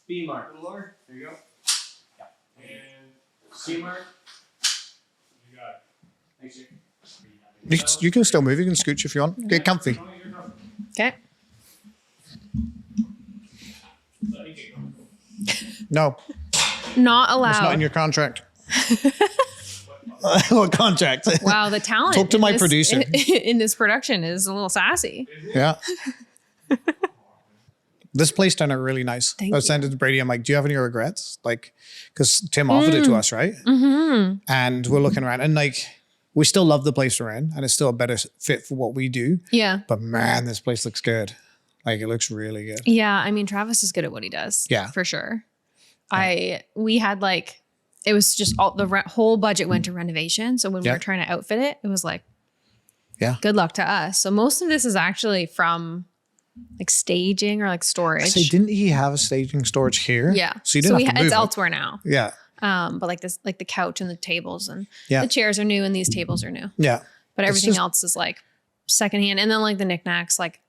B mark. A little lower. There you go. Yeah. And C mark. You got it. Thanks, Jake. You can still move. You can scooch if you want. Get comfy. Okay. No. Not allowed. It's not in your contract. What contract? Wow, the talent. Talk to my producer. In this production is a little sassy. Yeah. This place turned out really nice. Thank I was you. saying to Brady, I'm like, do you have any regrets? Like, because Tim offered it to us, right? Mm-hmm. And we're looking around and like, we still love the place we're in and it's still a better fit for what we do. Yeah. But man, this place looks good. Like it looks really good. Yeah. I mean, Travis is good at what he does. Yeah. For sure. We had like, it was just all whole budget went to renovation. So when we were trying to outfit it, it was like, good luck to us. So most of this is actually from like staging or like storage. So didn't he have a staging storage here? Yeah. So you didn't have to move it's it. elsewhere now. Yeah. But like this, like the couch and the tables and the chairs are new and these tables are new. Yeah. But everything else is like secondhand. And then like the knickknacks, like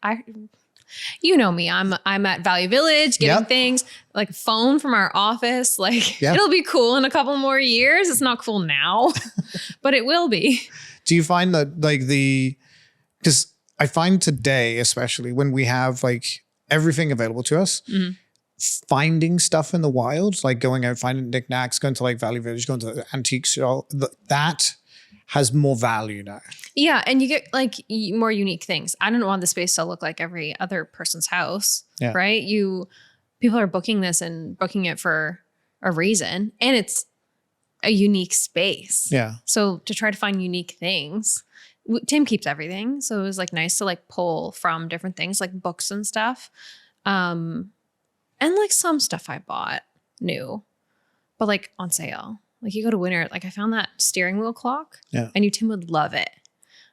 you know me, I'm at Value Village getting things like a phone from our office. Like it'll be cool in a couple more years. It's not cool now, but it will be. Do you find that like because I find today, especially when we have like everything available to us, finding stuff in the wild, like going out, finding knickknacks, going to like Value Village, going to the antique show, that has more value now. Yeah. And you get like more unique things. I don't want the space to look like every other person's house, right? People are booking this and booking it for a reason. And it's a unique space. Yeah. So to try to find unique things, Tim keeps everything. So it was like nice to like pull from different things like books and stuff. And like some stuff I bought new, but like on sale. Like you go to Winter, like I found that steering wheel clock. Yeah. I knew Tim would love it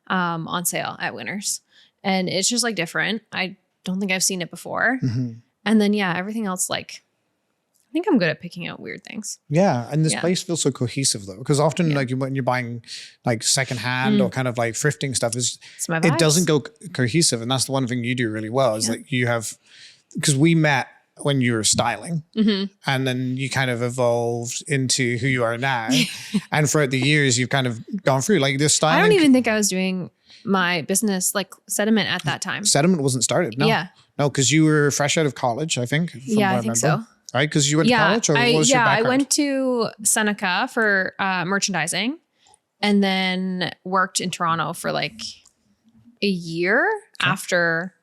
on sale at Winners. And it's just like different. I don't think I've seen it before. Mm-hmm. And then, everything else, like, I think I'm good at picking out weird things. Yeah. And this place feels so cohesive though. Because often like when you're buying like secondhand or kind of like thrifting stuff, it doesn't go cohesive. And that's the one thing you do really well is like you have, because we met when you were styling and then you kind of evolved into who you are now. And throughout the years, you've kind of gone through like this styling. I don't even think I was doing my business like Sediment at that time. Sediment wasn't started. No. Yeah. No, because you were fresh out of college, I think. I think so. Right? Because you went to college or what was your background? I went to Seneca for merchandising and then worked in Toronto for like a year after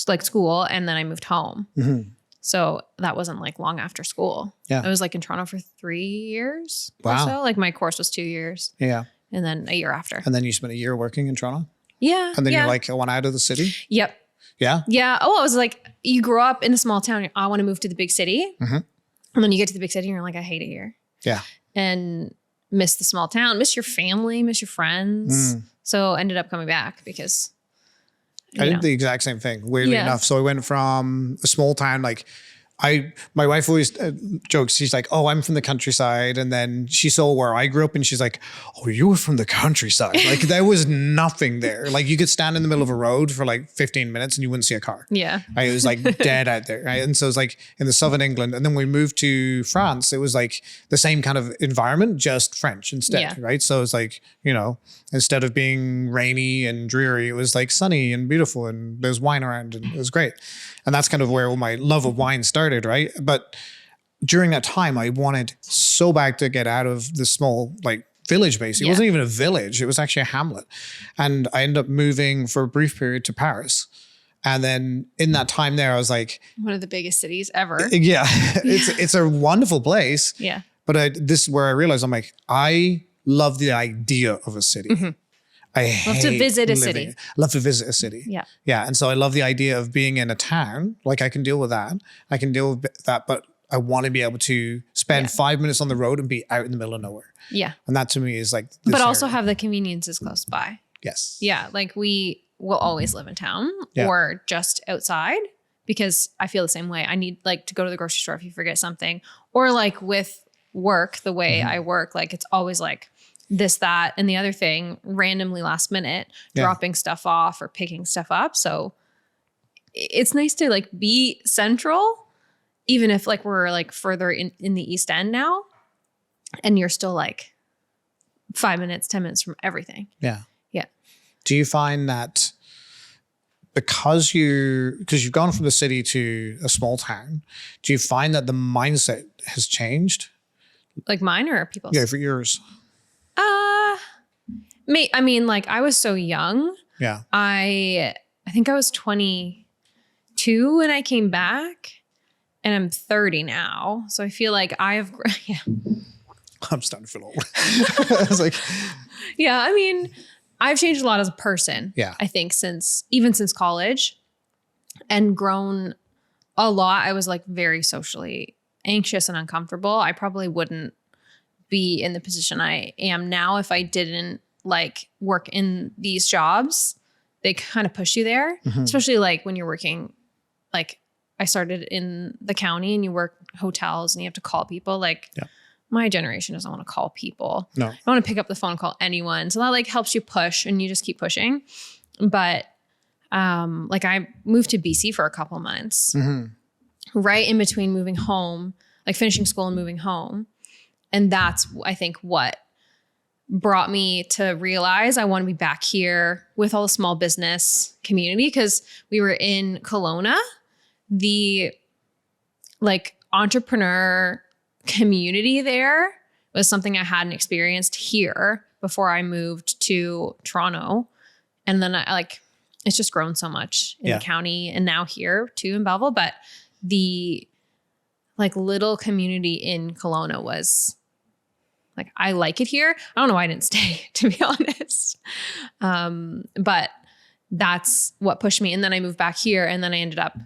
like school. And then I moved home. Mm-hmm. So that wasn't like long after school. Yeah. I was like in Toronto for 3 years. Wow. Or so. Like my course was 2 years. Yeah. And then a year after. And then you spent a year working in Toronto? Yeah. And then you're like, I want out of the city? Yep. Yeah? Yeah. Oh, I was like, you grow up in a small town. I want to move to the big city. Mm-hmm. And then you get to the big city and you're like, I hate it here. Yeah. And miss the small town, miss your family, miss your friends. So ended up coming back because I did the exact same thing, weirdly enough. So I went from a small town, like my wife always jokes, she's like, oh, I'm from the countryside. And then she saw where I grew up and she's like, oh, you were from the countryside. Like there was nothing there. Like you could stand in the middle of a road for like 15 minutes and you wouldn't see a car. Yeah. Right? It was like dead out there. Right? And so it's like in the southern England. And then we moved to France. It was like the same kind of environment, just French instead. Right. So it's like, instead of being rainy and dreary, it was like sunny and beautiful and there's wine around and it was great. And that's kind of where my love of wine started, right? But during that time, I wanted so bad to get out of the small like village basically. It wasn't even a village. It was actually a hamlet. And I ended up moving for a brief period to Paris. And then in that time there, I was like... one of the biggest cities ever. Yeah. It's a wonderful place. Yeah. But this is where I realized I'm like, I love the idea of a city. Mm-hmm. I love to visit a city. Love to visit a city. Yeah. Yeah. And so I love the idea of being in a town. Like I can deal with that. I can deal with that. But I want to be able to spend 5 minutes on the road and be out in the middle of nowhere. Yeah. And that to me is like, but also have the conveniences close by. Yes. Yeah. Like we will always live in town or just outside because I feel the same way. I need like to go to the grocery store if you forget something or like with work, the way I work, like it's always like, this, that, and the other thing randomly last minute, dropping stuff off or picking stuff up. So it's nice to like be central even if like we're like further in the East End now, and you're still like 5 minutes, 10 minutes from everything. Yeah. Yeah. Do you find that because you've gone from the city to a small town, do you find that the mindset has changed? Like mine or people's? Yeah, for yours. I mean, like I was so young. Yeah. I think I was 22 when I came back, and I'm 30 now. So I feel like yeah. I'm starting to feel old. I was like, Yeah, I mean, I've changed a lot as a person. Yeah. I think even since college, and grown a lot. I was like very socially anxious and uncomfortable. I probably wouldn't be in the position I am now if I didn't like work in these jobs. They kind of push you there, especially like when you're working, like I started in the county and you work hotels and you have to call people. Like my generation doesn't want to call people. No. I want to pick up the phone and call anyone. So that like helps you push and you just keep pushing. But like I moved to BC for a couple months, right in between moving home, like finishing school and moving home. And that's, I think, what brought me to realize I want to be back here with all the small business community, because we were in Kelowna, the like entrepreneur community there was something I hadn't experienced here before I moved to Toronto. And then I like, it's just grown so much in the county and now here too in Belleville. But the like little community in Kelowna was like, I like it here. I don't know why I didn't stay, to be honest. But that's what pushed me. And then I moved back here and then I ended up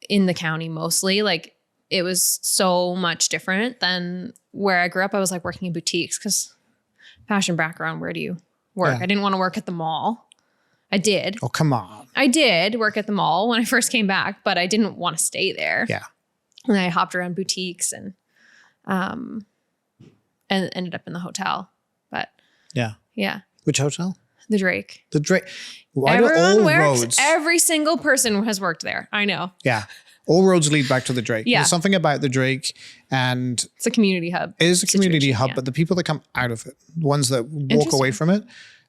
in the county mostly. Like it was so much different than where I grew up. I was like working in boutiques because fashion background, where do you work? Yeah. I didn't want to work at the mall. I did. Oh, come on. I did work at the mall when I first came back, but I didn't want to stay there. Yeah. And I hopped around boutiques and ended up in the hotel. But yeah. Which hotel? The Drake. The Drake. Why do Everyone all works. roads? Every single person has worked there. I know. Yeah. All roads lead back to the Drake. Yeah. There's something about the Drake, and It's a community hub. it is a community situation, hub, yeah. but the people that come out of it, the ones that walk away Interesting. from it,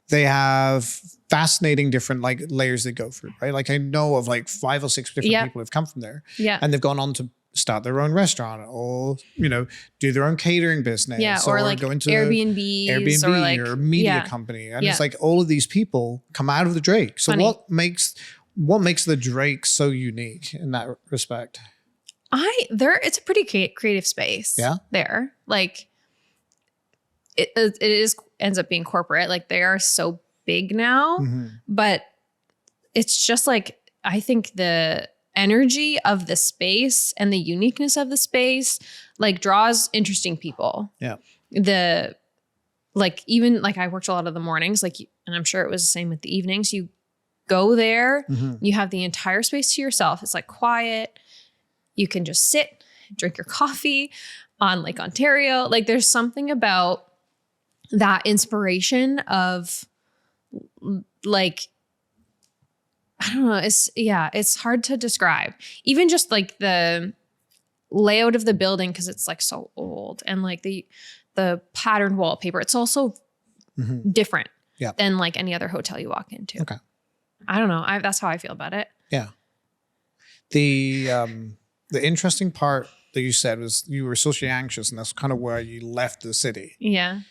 they have fascinating different like layers they go through, right? Like I know of like 5 or 6 different people who've come from there, Yeah. and they've gone on to start their own restaurant or, you know, do their own catering business. Yeah. Or like go into Airbnbs or like or a media company. And Yeah. it's like all of these people come out of the Drake. So Funny. what makes the Drake so unique in that respect? It's a pretty creative space. Yeah. There. Like it ends up being corporate. Like they are so big now, but it's just like, I think the energy of the space and the uniqueness of the space like draws interesting people. Yeah. Even I worked a lot of the mornings, like, and I'm sure it was the same with the evenings. You go there, you have the entire space to yourself. It's like quiet. You can just sit, drink your coffee on Lake Ontario. Like there's something about that inspiration of like, I don't know. It's hard to describe. Even just like the layout of the building, because it's like so old, and like the patterned wallpaper. It's also different than like any other hotel you walk into. Okay. I don't know. That's how I feel about it. Yeah. The interesting part that you said was you were socially anxious, and that's kind of where you left the city. Yeah.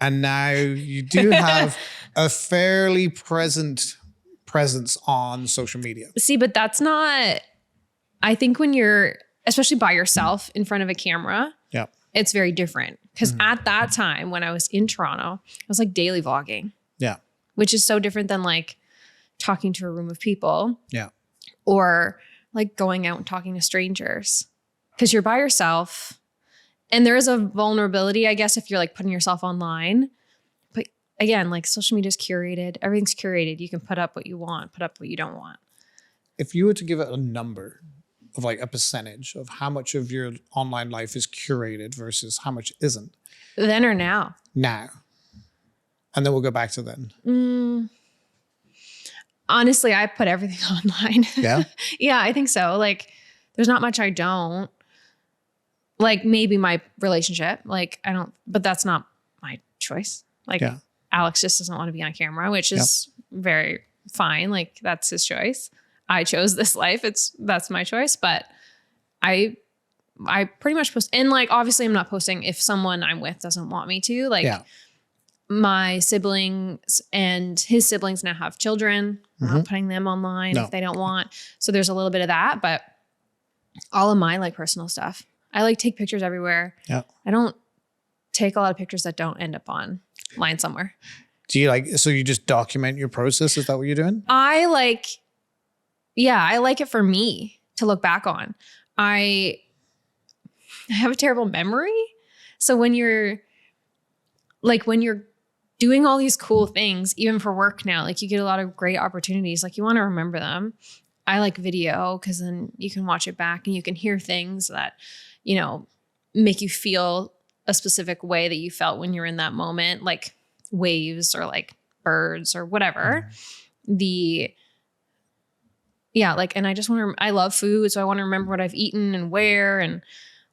And now you do have a fairly presence on social media. See, but that's not, I think when you're, especially by yourself in front of a camera, it's very different. Because at that time when I was in Toronto, I was like daily vlogging. Yeah. Which is so different than like talking to a room of people. Yeah. Or like going out and talking to strangers. Because you're by yourself. And there is a vulnerability, I guess, if you're like putting yourself online. But again, like social media is curated. Everything's curated. You can put up what you want, put up what you don't want. If you were to give it a number of like a percentage of how much of your online life is curated versus how much isn't. Then or now? Now. And then we'll go back to then. Honestly, I put everything online. Yeah? Yeah, I think so. Like There's not much I don't. Like maybe my relationship, like I don't, but that's not my choice. Like Alex just doesn't want to be on camera, which is very fine. Like that's his choice. I chose this life. That's my choice. But I pretty much post, and like obviously I'm not posting if someone I'm with doesn't want me to. Like my siblings and his siblings now have children. I'm not putting them online if they don't want. So there's a little bit of that, but all of my like personal stuff. I like take pictures everywhere. Yeah. I don't take a lot of pictures that don't end up online somewhere. Do you so you just document your process? Is that what you're doing? I like it for me to look back on. I have a terrible memory. So when you're doing all these cool things, even for work now, like you get a lot of great opportunities, like you want to remember them. I like video because then you can watch it back and you can hear things that, make you feel a specific way that you felt when you're in that moment, like waves or like birds or whatever. And I just want to, I love food. So I want to remember what I've eaten and where, and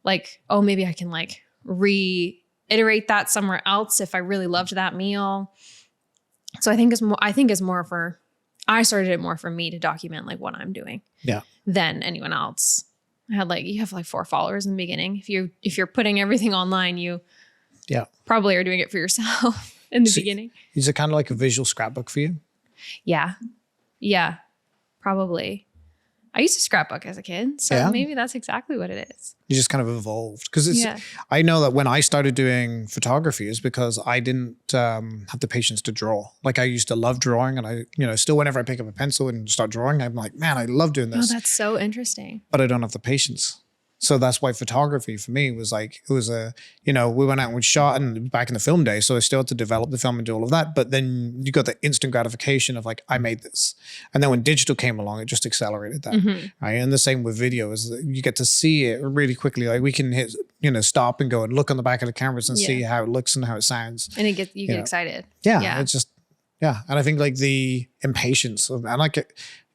like, oh, maybe I can like reiterate that somewhere else if I really loved that meal. So I started it more for me to document like what I'm doing than anyone else. I had you have like 4 followers in the beginning. If you're putting everything online, you probably are doing it for yourself in the beginning. Is it kind of like a visual scrapbook for you? Yeah. Yeah, probably. I used to scrapbook as a kid, so maybe that's exactly what it is. You just kind of evolved. Because I know that when I started doing photography is because I didn't have the patience to draw. Like I used to love drawing, and I, still whenever I pick up a pencil and start drawing, I'm like, man, I love doing this. Oh, that's so interesting. But I don't have the patience. So that's why photography for me was like, it was we went out and we shot and back in the film day. So I still had to develop the film and do all of that. But then you got the instant gratification of like, I made this. And then when digital came along, it just accelerated that. Right. And the same with video is that you get to see it really quickly. Like we can hit, stop and go and look on the back of the cameras and see how it looks and how it sounds. And you get excited. Yeah. It's just, And I think like the impatience of, and like,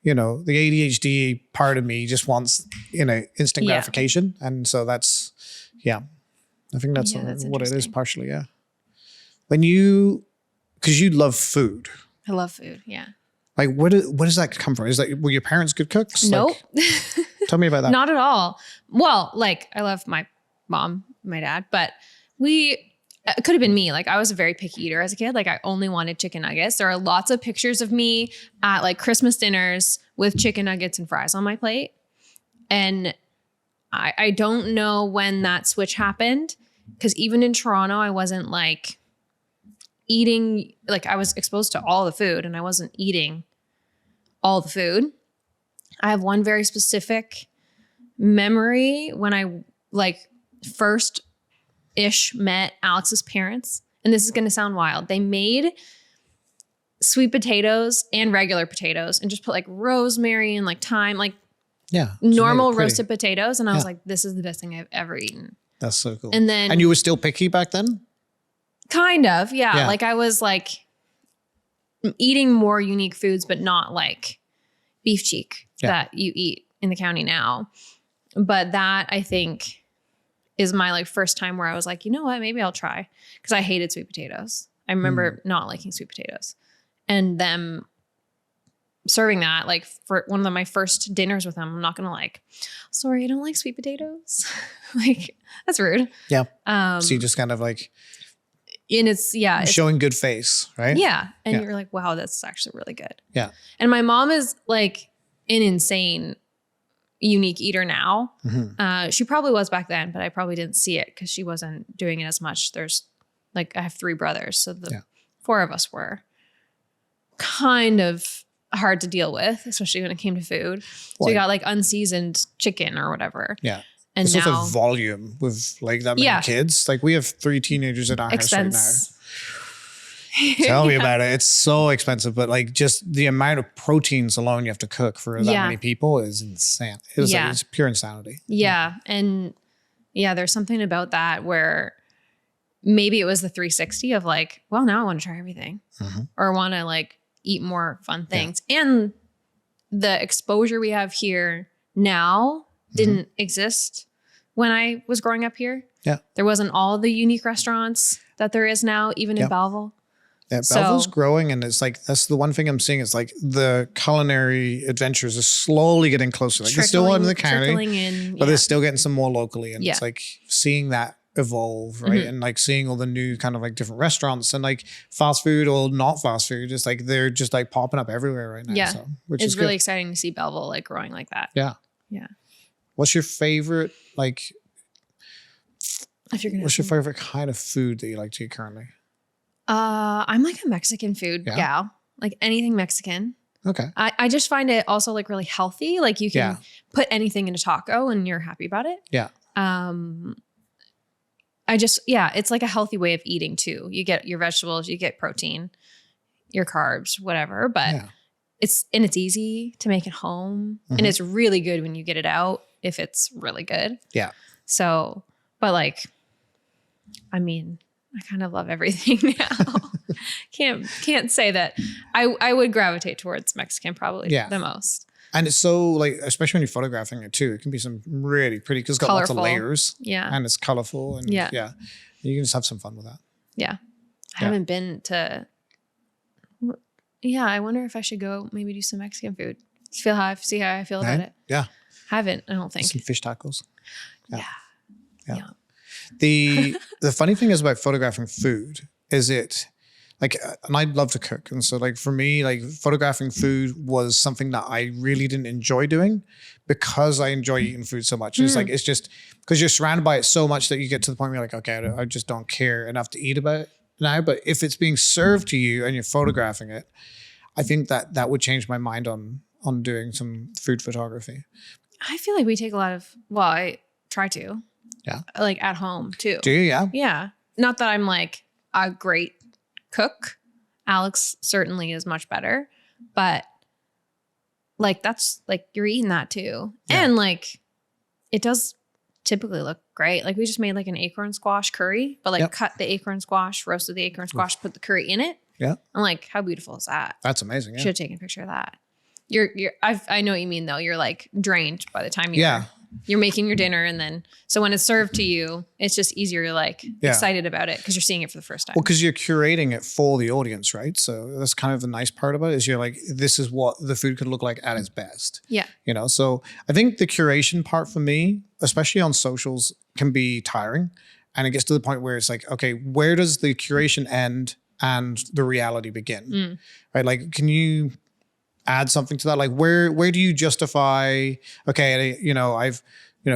the ADHD part of me just wants, instant gratification. And so that's, I think that's what it is partially. Yeah. Because you love food. I love food. Yeah. Like, where does that come from? Were your parents good cooks? Nope. Tell me about that. Not at all. Well, like I love my mom, my dad, but it could have been me. Like I was a very picky eater as a kid. Like I only wanted chicken nuggets. There are lots of pictures of me at like Christmas dinners with chicken nuggets and fries on my plate. And I don't know when that switch happened, because even in Toronto, I wasn't like eating, like I was exposed to all the food and I wasn't eating all the food. I have one very specific memory when I like first met Alex's parents, and this is going to sound wild. They made sweet potatoes and regular potatoes and just put like rosemary and like thyme, like normal roasted potatoes. And I was like, this is the best thing I've ever eaten. That's so cool. And you were still picky back then? Kind of. Yeah. Like I was like eating more unique foods, but not like beef cheek that you eat in the county now. But that I think is my like first time where I was like, you know what, maybe I'll try. Because I hated sweet potatoes. I remember not liking sweet potatoes. And them serving that like for one of my first dinners with them, I'm not going to like, sorry, I don't like sweet potatoes. Like, that's rude. Yeah. So you just kind of like, and it's showing good face, right? Yeah. And you're like, wow, that's actually really good. Yeah. And my mom is like an insane unique eater now. She probably was back then, but I probably didn't see it because she wasn't doing it as much. There's like, I have 3 brothers. So the 4 of us were kind of hard to deal with, especially when it came to food. So we got like unseasoned chicken or whatever. Yeah. And it's also volume with like that many kids. Like we have 3 teenagers in our house right now. Tell me about it. It's so expensive, but like just the amount of proteins alone you have to cook for that many people is insane. It's pure insanity. Yeah. And there's something about that where maybe it was the 360 of like, well, now I want to try everything or want to like eat more fun things. And the exposure we have here now didn't exist when I was growing up here. Yeah. There wasn't all the unique restaurants that there is now, even in Belleville. Yeah, Belleville's growing, and it's like that's the one thing I'm seeing is like the culinary adventures are slowly getting closer. Like they're still in the county, but they're still getting some more locally, and it's like seeing that evolve, right? And like seeing all the new kind of like different restaurants and like fast food or not fast food, just like they're just like popping up everywhere right now. Yeah, so, which it's is really good. exciting to see Belleville like growing like that. Yeah, yeah. What's your favorite like? If you're gonna, what's your favorite kind of food that you like to eat currently? I'm like a Mexican food gal. Like anything Mexican. Okay. I just find it also like really healthy. Like you can put anything in a taco and you're happy about it. Yeah. It's like a healthy way of eating too. You get your vegetables, you get protein, your carbs, whatever. But it's easy to make at home. And it's really good when you get it out if it's really good. Yeah. So, but like, I mean, I kind of love everything now. Can't say that I would gravitate towards Mexican probably the most. And it's so like, especially when you're photographing it too, it can be some really pretty, because it's got Colorful. lots of layers. Yeah. And it's colorful. And you can just have some fun with that. Yeah. I haven't been to, I wonder if I should go maybe do some Mexican food. See how I feel about it. Yeah. Haven't, I don't think. Some fish tacos. Yeah. The funny thing is about photographing food is it like, and I love to cook. And so like for me, like photographing food was something that I really didn't enjoy doing because I enjoy eating food so much. It's like, it's just because you're surrounded by it so much that you get to the point where you're like, okay, I just don't care enough to eat about it now. But if it's being served to you and you're photographing it, I think that would change my mind on doing some food photography. I feel like we take a lot of, I try to. Yeah. Like at home too. Do you? Yeah. Yeah. Not that I'm like a great cook. Alex certainly is much better, but like that's like you're eating that too. Yeah. And like it does typically look great. Like we just made like an acorn squash curry, but like cut the acorn squash, roasted the acorn squash, put the curry in it. Yeah. I'm like, how beautiful is that? That's amazing. Yeah. Should have taken a picture of that. I know what you mean though. You're like drained by the time you're making your dinner, and then so when it's served to you, it's just easier. You're like excited about it because you're seeing it for the first time. Well, because you're curating it for the audience, right? So that's kind of the nice part about it is you're like, this is what the food could look like at its best. Yeah. You know, so I think the curation part for me, especially on socials, can be tiring, and it gets to the point where it's like, okay, where does the curation end and the reality begin? Right? Like, can you add something to that? Like where do you justify, okay, I've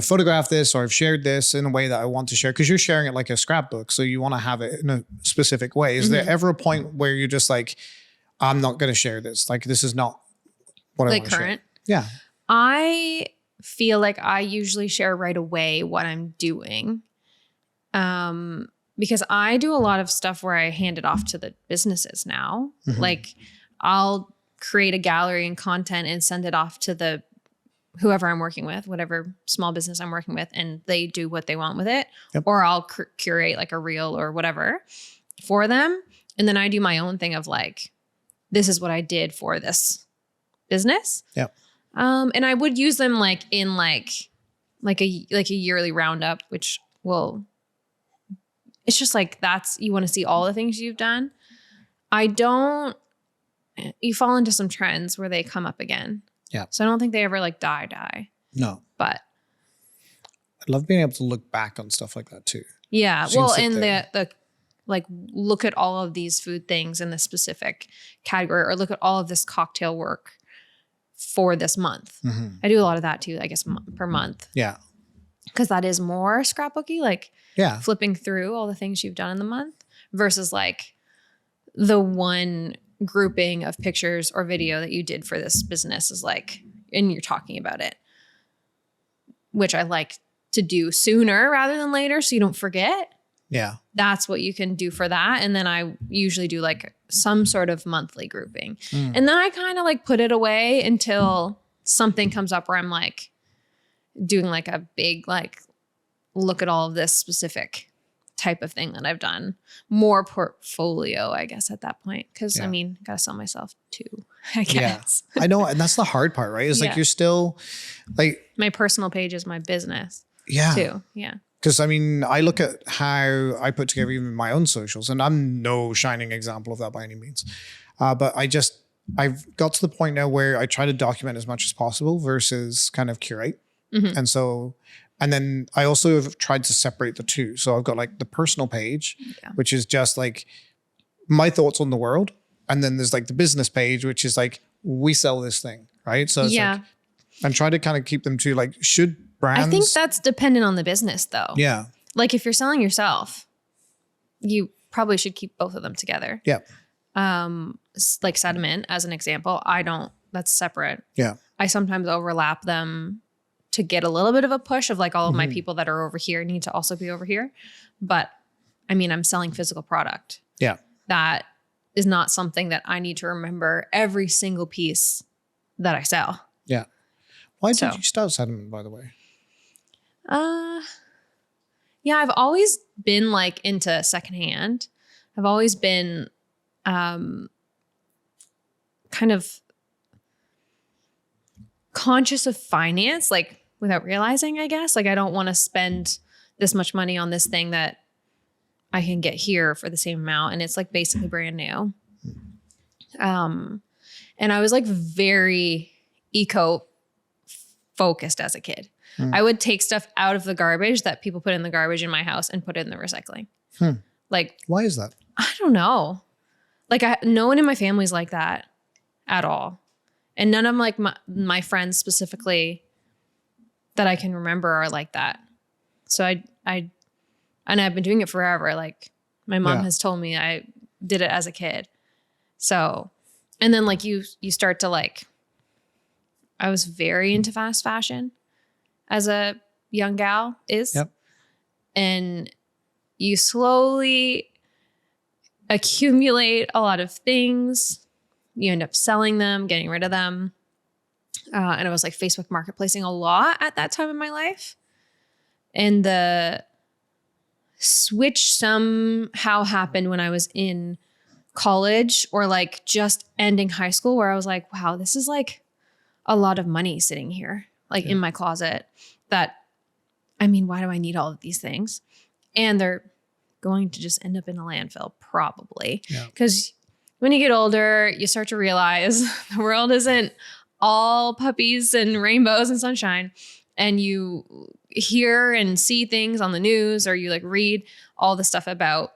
photographed this or I've shared this in a way that I want to share, because you're sharing it like a scrapbook, so you want to have it in a specific way. Is there ever a point where you're just like, I'm not going to share this, like this is not what I want to share? Current? Yeah. I feel like I usually share right away what I'm doing, because I do a lot of stuff where I hand it off to the businesses now. Like I'll create a gallery and content and send it off to whoever I'm working with, whatever small business I'm working with, and they do what they want with it. Or I'll curate like a reel or whatever for them. And then I do my own thing of like, this is what I did for this business. And I would use them like in like a yearly roundup, which it's just like, you want to see all the things you've done. You fall into some trends where they come up again. Yeah. So I don't think they ever like die. No. But I love being able to look back on stuff like that too. Yeah. Well, and the like look at all of these food things in this specific category, or look at all of this cocktail work for this month. I do a lot of that too, I guess, per month. Yeah. Because that is more scrapbooky, like flipping through all the things you've done in the month versus like the one grouping of pictures or video that you did for this business is like, and you're talking about it, which I like to do sooner rather than later, so you don't forget. Yeah. That's what you can do for that. And then I usually do like some sort of monthly grouping. And then I kind of like put it away until something comes up where I'm like doing like a big, like, look at all of this specific type of thing that I've done. More portfolio, I guess, at that point. Because, Yeah. gotta sell myself too, I guess. Yeah. I know. And that's the hard part, right? It's like, Yeah. you're still like, My personal page is my business yeah. too. Yeah. Because I look at how I put together even my own socials, and I'm no shining example of that by any means. But I've got to the point now where I try to document as much as possible versus kind of curate. Mm-hmm. And then I also have tried to separate the two. So I've got like the personal page, which is just like my thoughts on the world. And then there's like the business page, which is like, we sell this thing, right? So it's like, I'm trying to kind of keep them to like, should brands. I think that's dependent on the business though. Yeah. Like if you're selling yourself, you probably should keep both of them together. Yeah. Like Sediment as an example, that's separate. Yeah. I sometimes overlap them to get a little bit of a push of like all of my people that are over here need to also be over here. But I mean, I'm selling physical product. Yeah. That is not something that I need to remember every single piece that I sell. Yeah. Why did you start Sediment, by the way? Yeah, I've always been like into secondhand. I've always been kind of conscious of finance, like without realizing, I guess. Like I don't want to spend this much money on this thing that I can get here for the same amount. And it's like basically brand new. And I was like very eco focused as a kid. I would take stuff out of the garbage that people put in the garbage in my house and put it in the recycling. Like, why is that? I don't know. Like no one in my family's like that at all. And none of like my friends specifically that I can remember are like that. So and I've been doing it forever. Like my mom has told me I did it as a kid. So, and then like you start to like, I was very into fast fashion as a young gal is. Yep. And you slowly accumulate a lot of things. You end up selling them, getting rid of them. And I was like Facebook marketplacing a lot at that time in my life. And the switch somehow happened when I was in college or like just ending high school where I was like, wow, this is like a lot of money sitting here, like in my closet that, I mean, why do I need all of these things? And they're going to just end up in a landfill probably. Because when you get older, you start to realize the world isn't all puppies and rainbows and sunshine. And you hear and see things on the news or you like read all the stuff about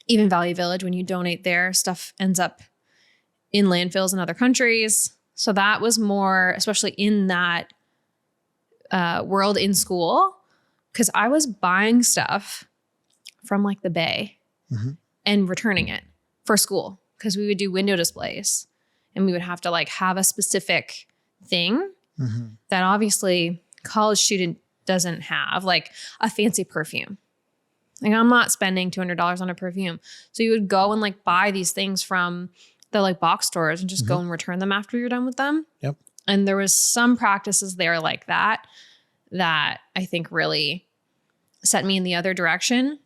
even Value Village. When you donate there, stuff ends up in landfills in other countries. So that was more, especially in that world in school, because I was buying stuff from like the Bay and returning it for school because we would do window displays and we would have to like have a specific thing that obviously college student doesn't have, like a fancy perfume. Like I'm not spending $200 on a perfume. So you would go and like buy these things from the like box stores and just go and return them after you're done with them. Yep. And there was some practices there like that I think really set me in the other direction.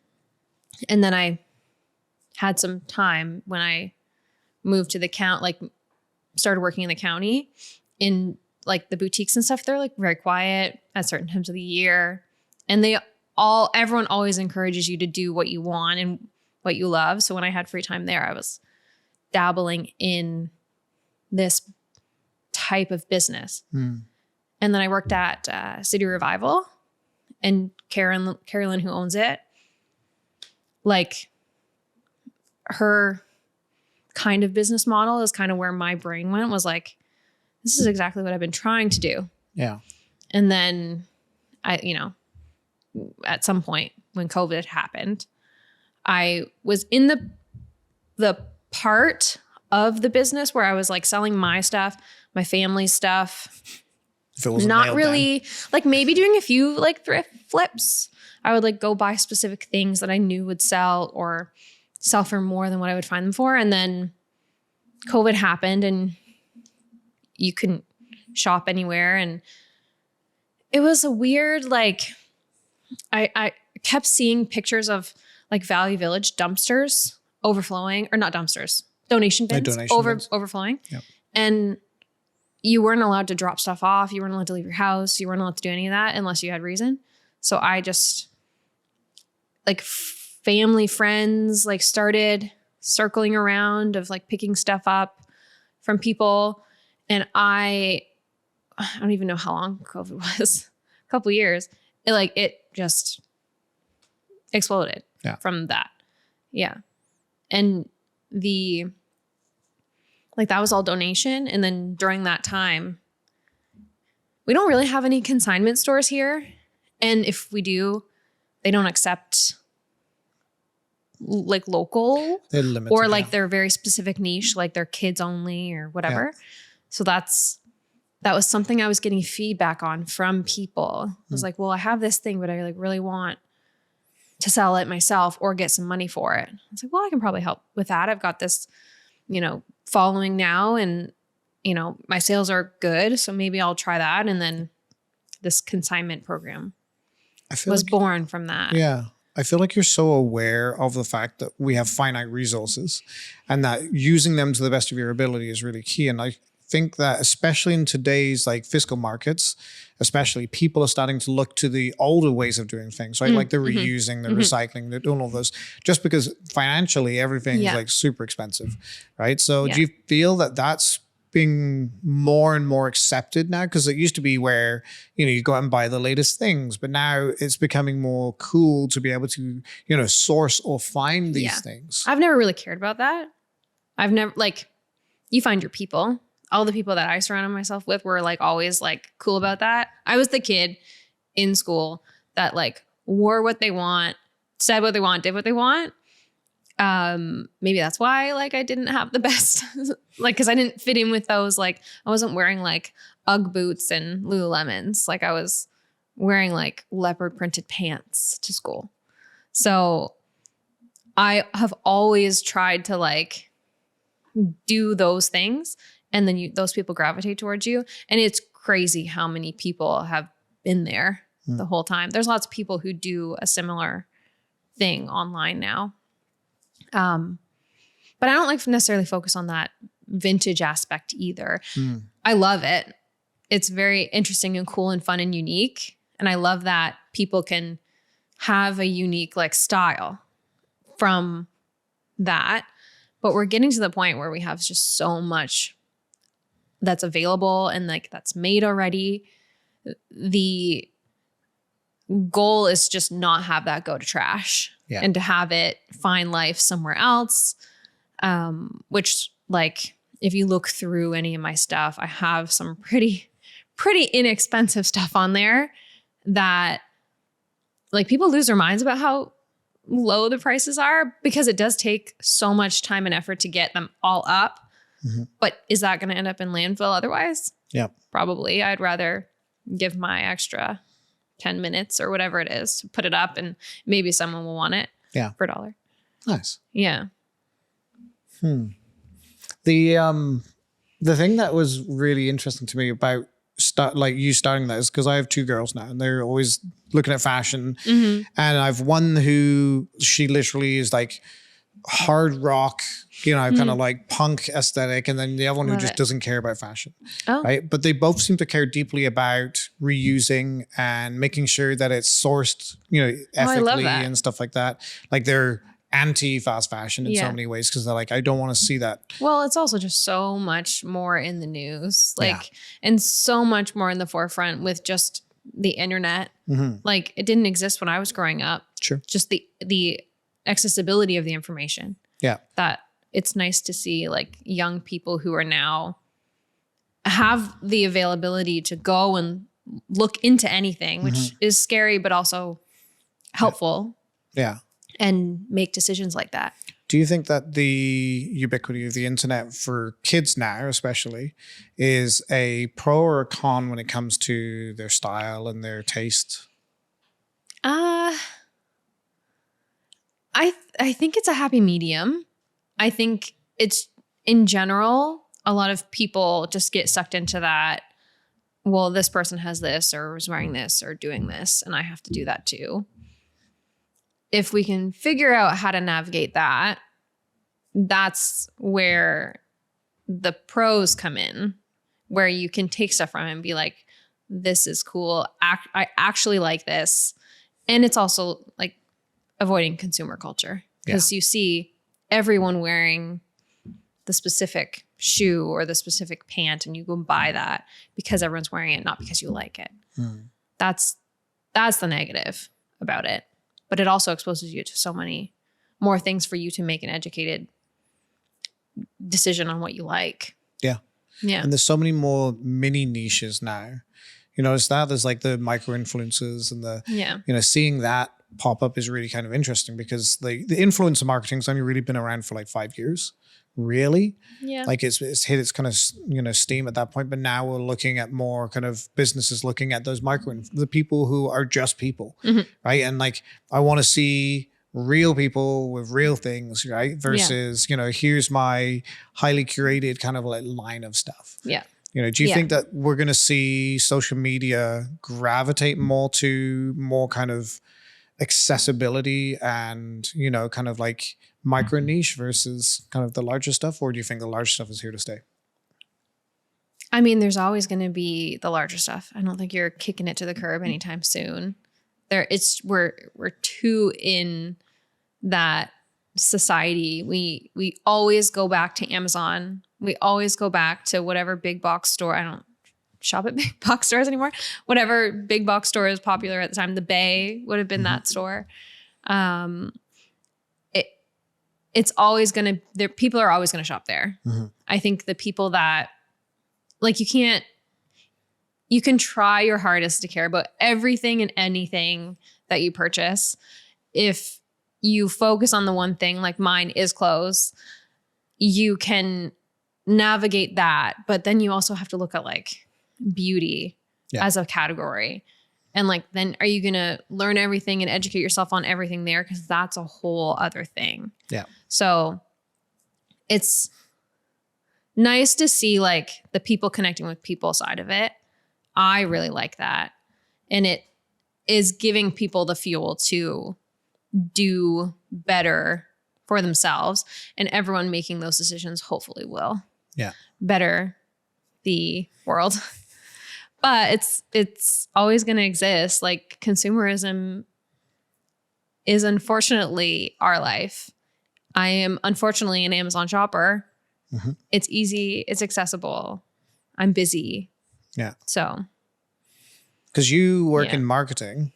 And then I had some time when I moved to the started working in the county in like the boutiques and stuff. They're like very quiet at certain times of the year. And everyone always encourages you to do what you want and what you love. So when I had free time there, I was dabbling in this type of business. And then I worked at City Revival, and Carolyn, who owns it, like her kind of business model is kind of where my brain went, was like, this is exactly what I've been trying to do. Yeah. And then at some point when COVID happened, I was in the part of the business where I was like selling my stuff, my family's stuff. If it wasn't Not nailed really down. like maybe doing a few like thrift flips. I would like go buy specific things that I knew would sell or sell for more than what I would find them for. And then COVID happened and you couldn't shop anywhere. And it was a weird, like, I kept seeing pictures of like Valley Village dumpsters overflowing, or not dumpsters, donation bins, bins. overflowing. Yep. And you weren't allowed to drop stuff off. You weren't allowed to leave your house. You weren't allowed to do any of that unless you had reason. So I just like family, friends, like started circling around of like picking stuff up from people. And I don't even know how long COVID was, a couple years. It just exploded from that. Yeah. And that was all donation. And then during that time, we don't really have any consignment stores here. And if we do, they don't accept like local, they're limited, or like they're very specific niche, like they're kids only or whatever. Yeah. So that was something I was getting feedback on from people. I was like, well, I have this thing, but I like really want to sell it myself or get some money for it. I was like, well, I can probably help with that. I've got this, following now, and, my sales are good. So maybe I'll try that. And then this consignment program was born from that. Yeah. I feel like you're so aware of the fact that we have finite resources and that using them to the best of your ability is really key. And I think that especially in today's like fiscal markets, especially, people are starting to look to the older ways of doing things, right? Like the reusing, the recycling, they're doing all those, just because financially everything is like super expensive, right? So do you feel that that's being more and more accepted now? Because it used to be where, you go out and buy the latest things, but now it's becoming more cool to be able to, source or find these things. I've never really cared about that. I've never, you find your people. All the people that I surrounded myself with were like always like cool about that. I was the kid in school that like wore what they want, said what they want, did what they want. Maybe that's why like I didn't have the best, like, cause I didn't fit in with those. Like I wasn't wearing like Ugg boots and Lululemons. Like I was wearing like leopard printed pants to school. So I have always tried to like do those things. And then those people gravitate towards you. And it's crazy how many people have been there the whole time. There's lots of people who do a similar thing online now. But I don't like necessarily focus on that vintage aspect either. I love it. It's very interesting and cool and fun and unique. And I love that people can have a unique like style from that. But we're getting to the point where we have just so much that's available and like that's made already. The goal is just not have that go to trash and to have it find life somewhere else. Which like, if you look through any of my stuff, I have some pretty inexpensive stuff on there that like people lose their minds about how low the prices are, because it does take so much time and effort to get them all up. But is that going to end up in landfill otherwise? Yeah, probably. I'd rather give my extra 10 minutes or whatever it is to put it up, and maybe someone will want it for $1. Nice. Yeah. The thing that was really interesting to me about you starting that is because I have 2 girls now and they're always looking at fashion. And I've one who she literally is like hard rock, kind of like punk aesthetic. And then the other one who just doesn't care about fashion. Right. But they both seem to care deeply about reusing and making sure that it's sourced, ethically and stuff like that. Like they're anti-fast fashion in so many ways because they're like, I don't want to see that. Well, it's also just so much more in the news, and so much more in the forefront with just the internet. Like it didn't exist when I was growing up. Sure. Just the accessibility of the information. Yeah. That it's nice to see like young people who are now have the availability to go and look into anything, which is scary, but also helpful. Yeah. And make decisions like that. Do you think that the ubiquity of the internet for kids now, especially, is a pro or a con when it comes to their style and their taste? I think it's a happy medium. I think it's, in general, a lot of people just get sucked into that well, this person has this or is wearing this or doing this, and I have to do that too. If we can figure out how to navigate that, that's where the pros come in, where you can take stuff from it and be like, this is cool. I actually like this. And it's also like avoiding consumer culture, because you see everyone wearing the specific shoe or the specific pant, and you go buy that because everyone's wearing it, not because you like it. That's the negative about it. But it also exposes you to so many more things for you to make an educated decision on what you like. Yeah. Yeah. And there's so many more mini niches now. You notice that there's like the micro influencers and the, you know, seeing that pop up is really kind of interesting, because the influencer marketing's only really been around for like 5 years. Really? Yeah. Like it's hit its kind of, you know, steam at that point. But now we're looking at more kind of businesses looking at those the people who are just people, right? And like, I want to see real people with real things, right? Versus, you know, here's my highly curated kind of like line of stuff. Yeah. You know, do you think that we're going to see social media gravitate more to more kind of accessibility and, you know, kind of like micro niche versus kind of the larger stuff? Or do you think the large stuff is here to stay? I mean, there's always going to be the larger stuff. I don't think you're kicking it to the curb anytime soon. We're too in that society. We always go back to Amazon. We always go back to whatever big box store. I don't shop at big box stores anymore. Whatever big box store is popular at the time. The Bay would have been that store. It's always going to, people are always going to shop there. I think the people that, like, you can try your hardest to care about everything and anything that you purchase. If you focus on the one thing, like mine is clothes, you can navigate that. But then you also have to look at like beauty as a category. And like, then are you going to learn everything and educate yourself on everything there? Because that's a whole other thing. Yeah. So it's nice to see like the people connecting with people side of it. I really like that. And it is giving people the fuel to do better for themselves. And everyone making those decisions hopefully will better the world. But it's always going to exist. Like, consumerism is unfortunately our life. I am unfortunately an Amazon shopper. It's easy. It's accessible. I'm busy. Yeah. So. Because you work in marketing,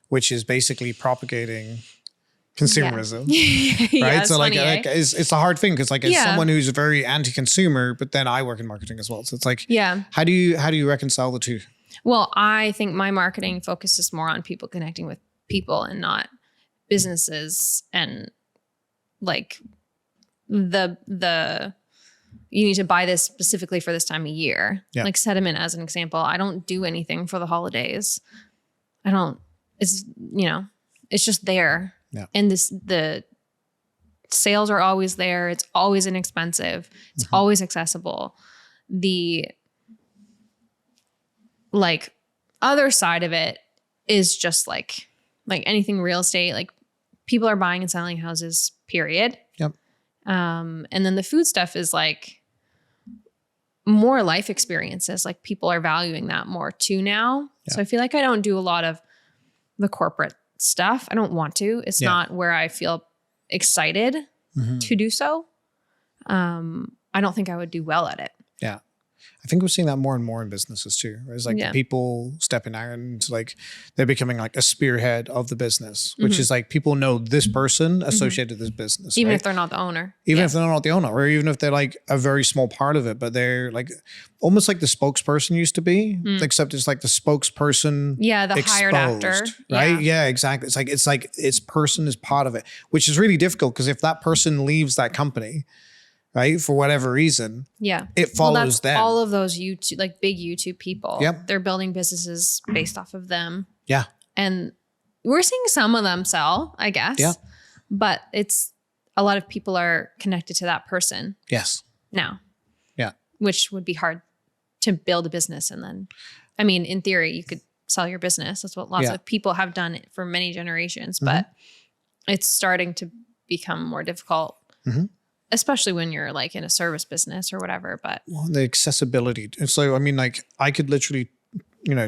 which is basically propagating consumerism, right? So like it's a hard thing, because like as someone who's very anti-consumer, but then I work in marketing as well. So it's like, how do you reconcile the two? Well, I think my marketing focuses more on people connecting with people and not businesses, and like the you need to buy this specifically for this time of year. Like Sediment as an example. I don't do anything for the holidays. It's, you know, it's just there. And the sales are always there. It's always inexpensive. It's always accessible. The like other side of it is just like anything real estate. Like, people are buying and selling houses, period. And then the food stuff is like more life experiences. Like, people are valuing that more too now. So I feel like I don't do a lot of the corporate stuff. I don't want to. It's not where I feel excited to do so. I don't think I would do well at it. Yeah. I think we're seeing that more and more in businesses too. It's like the people stepping out and like they're becoming like a spearhead of the business, which is like people know this person associated with this business. Even if they're not the owner. Even if they're not the owner, or even if they're like a very small part of it, but they're like almost like the spokesperson used to be, except it's like the spokesperson. Yeah, the hired actor. Right? Yeah, exactly. It's like its person is part of it, which is really difficult, because if that person leaves that company, right, for whatever reason, it follows them. All of those YouTube, like big YouTube people, they're building businesses based off of them. Yeah. And we're seeing some of them sell, I guess. Yeah. But it's a lot of people are connected to that person. Yes. Now. Yeah. Which would be hard to build a business. And then, I mean, in theory, you could sell your business. That's what lots of people have done it for many generations, but it's starting to become more difficult, especially when you're like in a service business or whatever. But well, the accessibility. And so, I mean, like I could literally,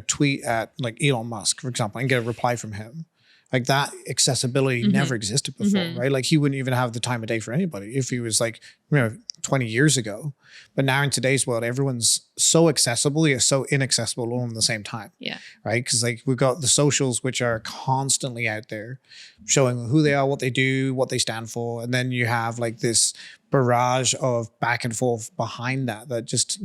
tweet at like Elon Musk, for example, and get a reply from him. Like that accessibility never existed before, right? Like he wouldn't even have the time of day for anybody if he was like, 20 years ago. But now in today's world, everyone's so accessible, yet so inaccessible all at the same time. Yeah. Right? Because like we've got the socials, which are constantly out there showing who they are, what they do, what they stand for. And then you have like this barrage of back and forth behind that just,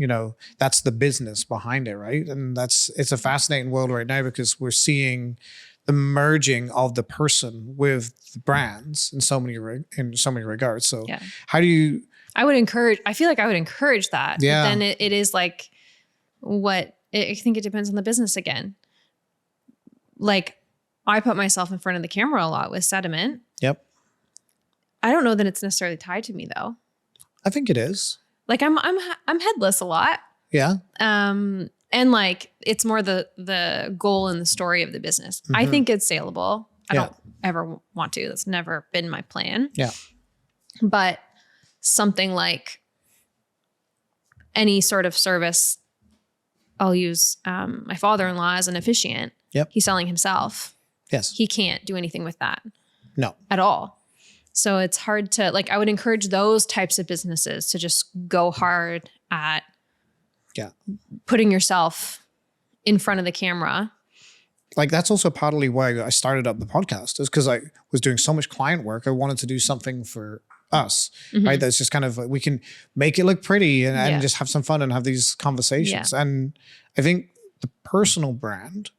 that's the business behind it, right? And it's a fascinating world right now because we're seeing the merging of the person with the brands in so many regards. So how do you... I feel like I would encourage that. Yeah. But then it is like I think it depends on the business again. Like I put myself in front of the camera a lot with Sediment. Yep. I don't know that it's necessarily tied to me though. I think it is. Like I'm headless a lot. Yeah. And like it's more the goal and the story of the business. I think it's saleable. I don't ever want to. That's never been my plan. Yeah. But something like any sort of service, I'll use my father-in-law as an officiant. Yep. He's selling himself. Yes. He can't do anything with that. No. At all. So it's hard to I would encourage those types of businesses to just go hard at putting yourself in front of the camera. Like that's also partly why I started up the podcast is because I was doing so much client work. I wanted to do something for us, right? That's just kind of like, we can make it look pretty and just have some fun and have these conversations. Yeah. And I think the personal brand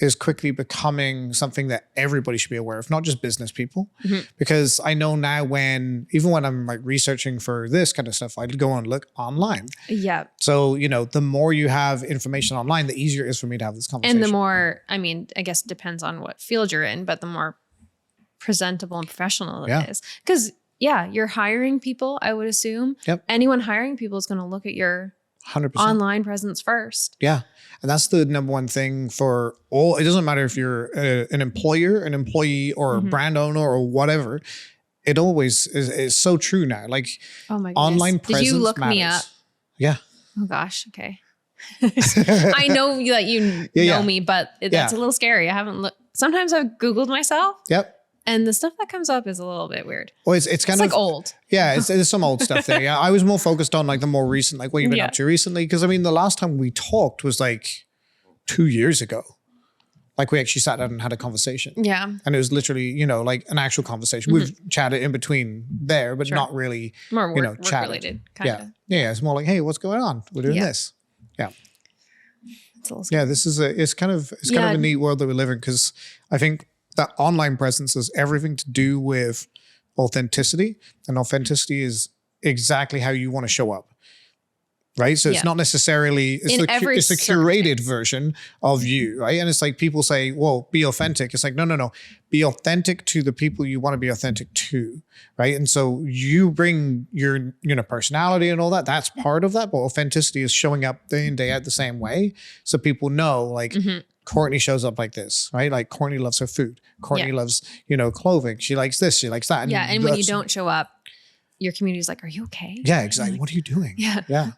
is quickly becoming something that everybody should be aware of, not just business people. Because I know now even when I'm like researching for this kind of stuff, I'd go and look online. Yeah. So, the more you have information online, the easier it is for me to have this conversation. And the more, I guess it depends on what field you're in, but the more presentable and professional it is. Because you're hiring people, I would assume. Yep. Anyone hiring people is going to look at your 100% online presence first. Yeah. And that's the number one thing for all. It doesn't matter if you're an employer, an employee, or a brand owner or whatever. It always is so true now. Like oh my online presence Did you look matters. me up? Yeah. Oh gosh. Okay. I know that you know me, but that's a little scary. I haven't looked. Sometimes I've Googled myself. Yep. And the stuff that comes up is a little bit weird. Well, it's kind of like old. Yeah, there's some old stuff there. Yeah, I was more focused on like the more recent, like what you've been up to recently. Because the last time we talked was like 2 years ago. Like we actually sat down and had a conversation. Yeah. And it was literally, like an actual conversation. We've chatted in between there, but not really, more work related. Yeah. Yeah. It's more like, hey, what's going on? We're doing this. Yeah. This is it's kind of a neat world that we live in because I think that online presence has everything to do with authenticity, and authenticity is exactly how you want to show up. Right. So it's not necessarily, it's the curated version of you. Right. And it's like people say, well, be authentic. It's like, no. Be authentic to the people you want to be authentic to. Right. And so you bring your, personality and all that. That's part of that. But authenticity is showing up day in, day out the same way. So people know like, Courtney shows up like this, right? Like Courtney loves her food. Courtney loves, clothing. She likes this. She likes that. And when you don't show up, your community is like, are you okay? Yeah, exactly. Like, what are you doing? Yeah.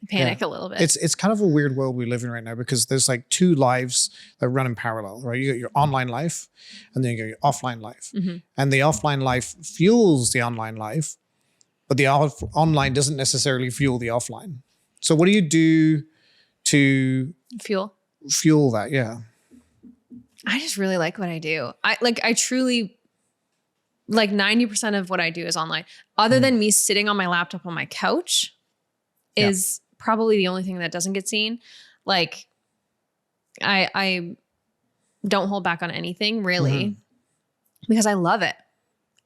Panic a little bit. It's kind of a weird world we live in right now because there's like two lives that run in parallel, right? You got your online life and then you got your offline life. And the offline life fuels the online life, but the online doesn't necessarily fuel the offline. So what do you do to fuel that? Yeah. I just really like what I do. I truly like 90% of what I do is online. Other than me sitting on my laptop on my couch is probably the only thing that doesn't get seen. Like I don't hold back on anything really because I love it.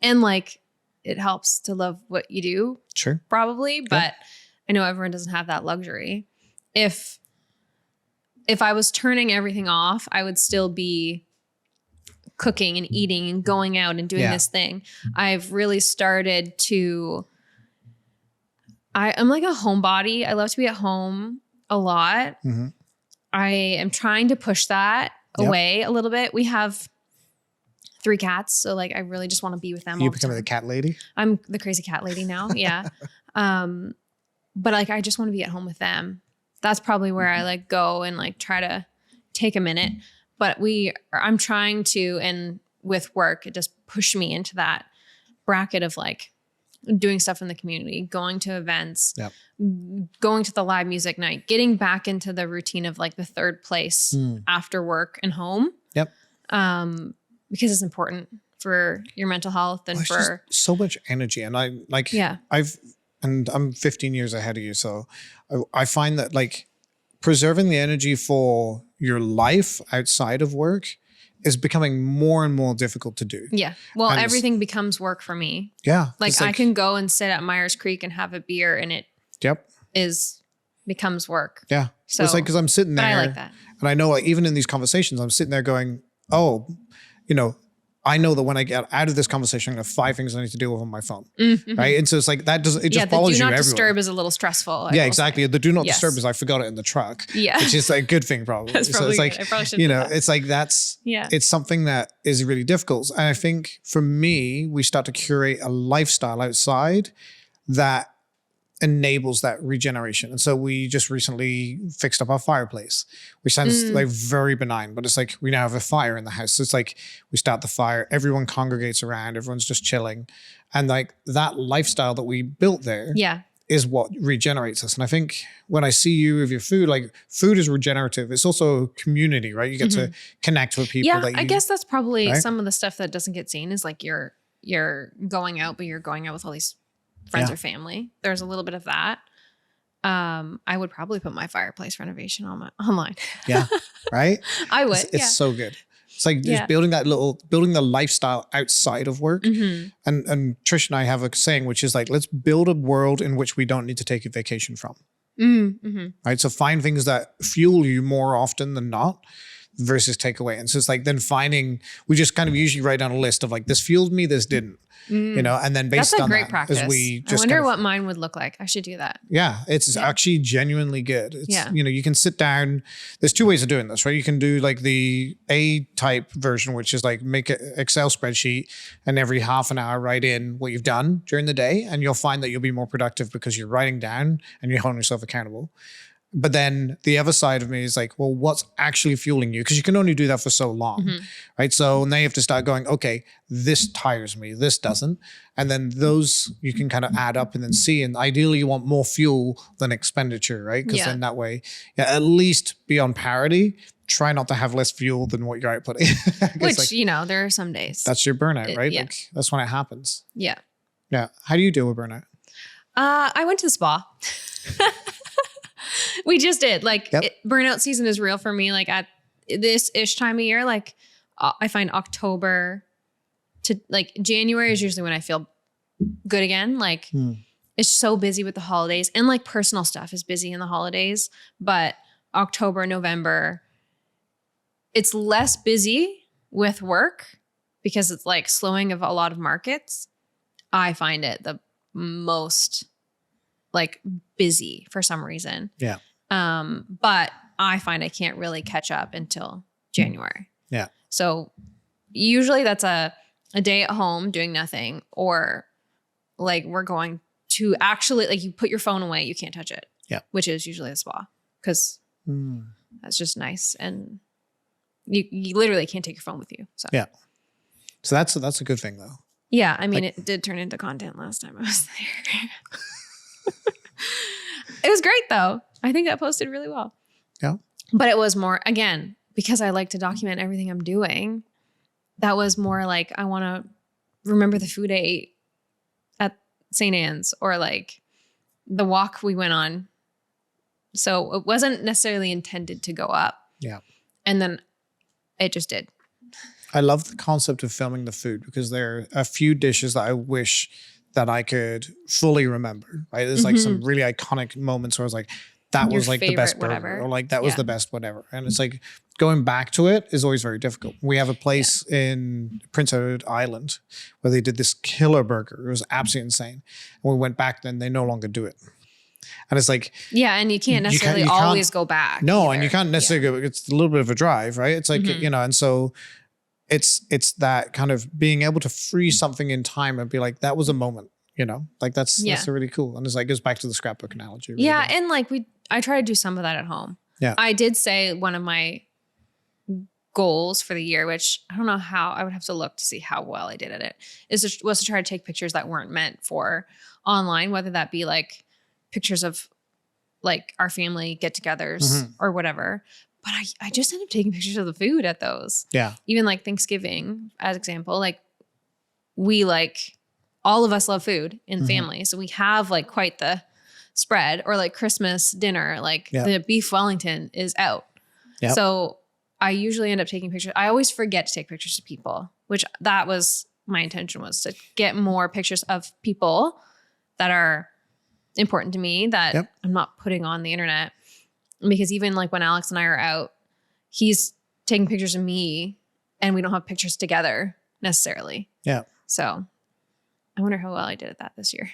And like it helps to love what you do. Sure. Probably, but I know everyone doesn't have that luxury. If I was turning everything off, I would still be cooking and eating and going out and doing this thing. I've really started to, I'm like a homebody. I love to be at home a lot. Mm-hmm. I am trying to push that away a little bit. We have 3 cats, so like I really just want to be with them. You all the becoming time. the cat lady? I'm the crazy cat lady now. Yeah. But like I just want to be at home with them. That's probably where I like go and like try to take a minute. But I'm trying to, and with work, it just pushed me into that bracket of like doing stuff in the community, going to events, going to the live music night, getting back into the routine of like the third place after work and home. Yep. Because it's important for your mental health and for so much energy. And I'm 15 years ahead of you. So I find that like preserving the energy for your life outside of work is becoming more and more difficult to do. Yeah. Well, and everything becomes work for me. Yeah. Like I can go and sit at Myers Creek and have a beer and it becomes work. Yeah. So it's like, cause I'm sitting there I like that. And I know like even in these conversations, I'm sitting there going, oh, you know, I know that when I get out of this conversation, I'm going to have 5 things I need to deal with on my phone. Mm-hmm. Right. And so it's like, it just follows you everywhere. The do not disturb is a little stressful. Yeah, exactly. The do not disturb is I forgot it in the truck. Yeah. Which is a good thing probably. That's probably so it's good. like, I probably you know, it's like it's something that is really difficult. And I think for me, we start to curate a lifestyle outside that enables that regeneration. And so we just recently fixed up our fireplace, which sounds like very benign, but it's like we now have a fire in the house. So it's like we start the fire, everyone congregates around, everyone's just chilling. And like that lifestyle that we built there is what regenerates us. And I think when I see you with your food, like food is regenerative. It's also community, right? You get to connect with people. Yeah, I guess that's probably some of the stuff that doesn't get seen is like you're going out, but you're going out with all these friends or family. There's a little bit of that. I would probably put my fireplace renovation online. Yeah. Right. I would. It's so good. It's like just building the lifestyle outside of work. Mm-hmm. And Trish and I have a saying, which is like, let's build a world in which we don't need to take a vacation from. Mm-hmm. Right. So find things that fuel you more often than not versus take away. And so it's like then we just kind of usually write down a list of like, this fueled me, this didn't. You know, and then based on that, practice. we just I wonder what mine would look like. I should do that. Yeah, it's actually genuinely good. It's, you know, you can sit down. There's 2 ways of doing this, right? You can do like the A-type version, which is like make an Excel spreadsheet and every half an hour write in what you've done during the day, and you'll find that you'll be more productive because you're writing down and you're holding yourself accountable. But then the other side of me is like, well, what's actually fueling you? Because you can only do that for so long, right? So now you have to start going, okay, this tires me, this doesn't. And then those you can kind of add up and then see. And ideally you want more fuel than expenditure, right? Because then that way, at least be on parity. Try not to have less fuel than what you're outputting. Which, like, you know, there are some days. That's your burnout, right? Like that's when it happens. Yeah. Yeah. How do you deal with burnout? I went to the spa. We just did. Like burnout season is real for me. Like at this ish time of year, like I find October to like January is usually when I feel good again. Like it's so busy with the holidays and like personal stuff is busy in the holidays, but October, November, it's less busy with work because it's like slowing of a lot of markets. I find it the most like busy for some reason. Yeah. But I find I can't really catch up until January. Yeah. So usually that's a day at home doing nothing, or like we're going to actually like you put your phone away, you can't touch it. Yeah. Which is usually a spa because that's just nice. And you literally can't take your phone with you. So yeah. So that's a good thing though. Yeah. I mean, it did turn into content last time I was there. It was great though. I think that posted really well. Yeah. But it was more, again, because I like to document everything I'm doing, that was more like, I want to remember the food I ate at St. Anne's or like the walk we went on. So it wasn't necessarily intended to go up. Yeah. And then it just did. I love the concept of filming the food because there are a few dishes that I wish that I could fully remember, right? There's like some really iconic moments where I was like, that was like the best burger or like that was the best whatever. And it's like going back to it is always very difficult. We have a place in Prince Edward Island where they did this killer burger. It was absolutely insane. And we went back then, they no longer do it. And it's like, Yeah. And you can't necessarily you can't- always go back. no, either. and you can't necessarily go, it's a little bit of a drive, right? It's like, Mhm. you know, and so it's that kind of being able to freeze something in time and be like, that was a moment, you know, like that's really cool. And it's like, goes back to the scrapbook analogy. Really Yeah. good. And like I try to do some of that at home. Yeah. I did say one of my goals for the year, which I don't know how, I would have to look to see how well I did at it, was to try to take pictures that weren't meant for online, whether that be like pictures of like our family get-togethers or whatever. But I just end up taking pictures of the food at those. Yeah. Even like Thanksgiving, as example, like we like, all of us love food in the family. So we have like quite the spread, or like Christmas dinner, like the beef Wellington is out. Yep. So I usually end up taking pictures. I always forget to take pictures of people, which that was my intention, was to get more pictures of people that are important to me that I'm not putting on the internet. Because even like when Alex and I are out, he's taking pictures of me and we don't have pictures together necessarily. Yeah. So I wonder how well I did at that this year.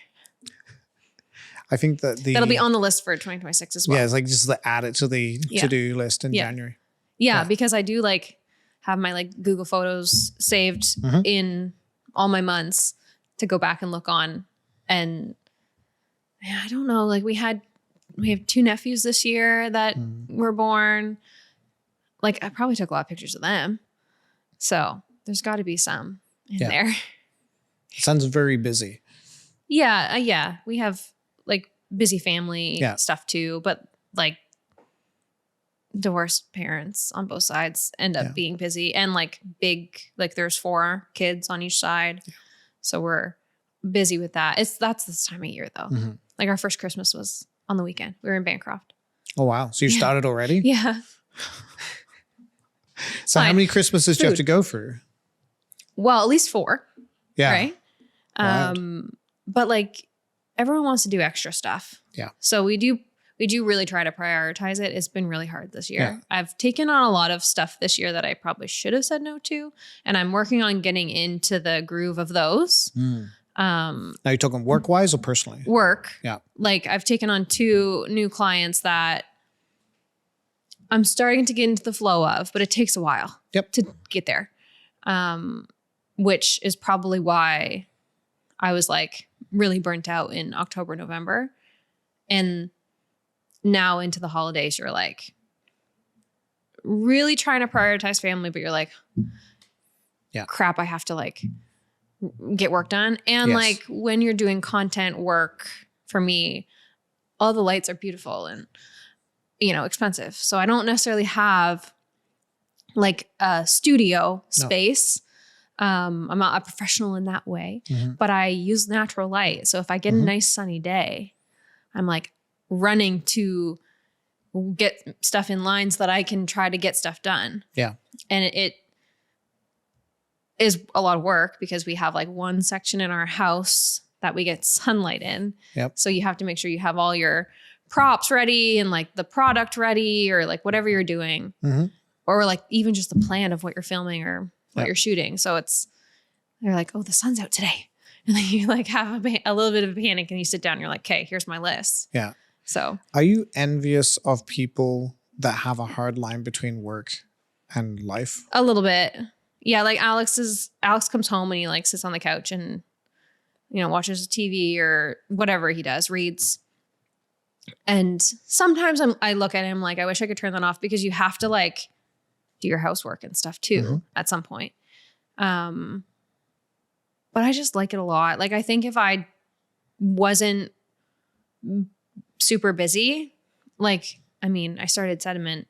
I think that that'll be on the list for 2026 as well. Yeah, it's like just add it to the to-do list in January. Yeah, because I do like have my like Google Photos saved in all my months to go back and look on. And I don't know, like we have 2 nephews this year that were born. Like I probably took a lot of pictures of them. So there's got to be some in there. It sounds very busy. Yeah. We have like busy family stuff too, but like divorced parents on both sides end up being busy, and like big, like there's 4 kids on each side. So we're busy with that. That's this time of year though. Like our first Christmas was on the weekend. We were in Bancroft. Oh, wow. So you started already? Yeah. So how many Christmases do you have to go through? Well, at least 4. Yeah. Right. But like everyone wants to do extra stuff. Yeah. So we do really try to prioritize it. It's been really hard this year. Yeah. I've taken on a lot of stuff this year that I probably should have said no to. And I'm working on getting into the groove of those. Now you're talking work-wise or personally? Work. Yeah. Like I've taken on 2 new clients that I'm starting to get into the flow of, but it takes a while to get there. Which is probably why I was like really burnt out in October, November. And now into the holidays, you're like really trying to prioritize family, but you're like, crap, I have to like get work done. And like when you're doing content work for me, all the lights are beautiful and, you know, expensive. So I don't necessarily have like a studio space. I'm not a professional in that way, but I use natural light. So if I get a nice sunny day, I'm like running to get stuff in lines that I can try to get stuff done. Yeah. And it is a lot of work because we have like one section in our house that we get sunlight in. Yep. So you have to make sure you have all your props ready and like the product ready, or like whatever you're doing, or like even just the plan of what you're filming or what you're shooting. So they're like, oh, the sun's out today. And then you like have a little bit of a panic and you sit down and you're like, okay, here's my list. Yeah. So are you envious of people that have a hard line between work and life? A little bit. Yeah. Like Alex comes home and he like sits on the couch and, you know, watches TV or whatever he does, reads. And sometimes I look at him like, I wish I could turn that off, because you have to like do your housework and stuff too at some point. But I just like it a lot. Like I think if I wasn't super busy, like, I mean, I started Sediment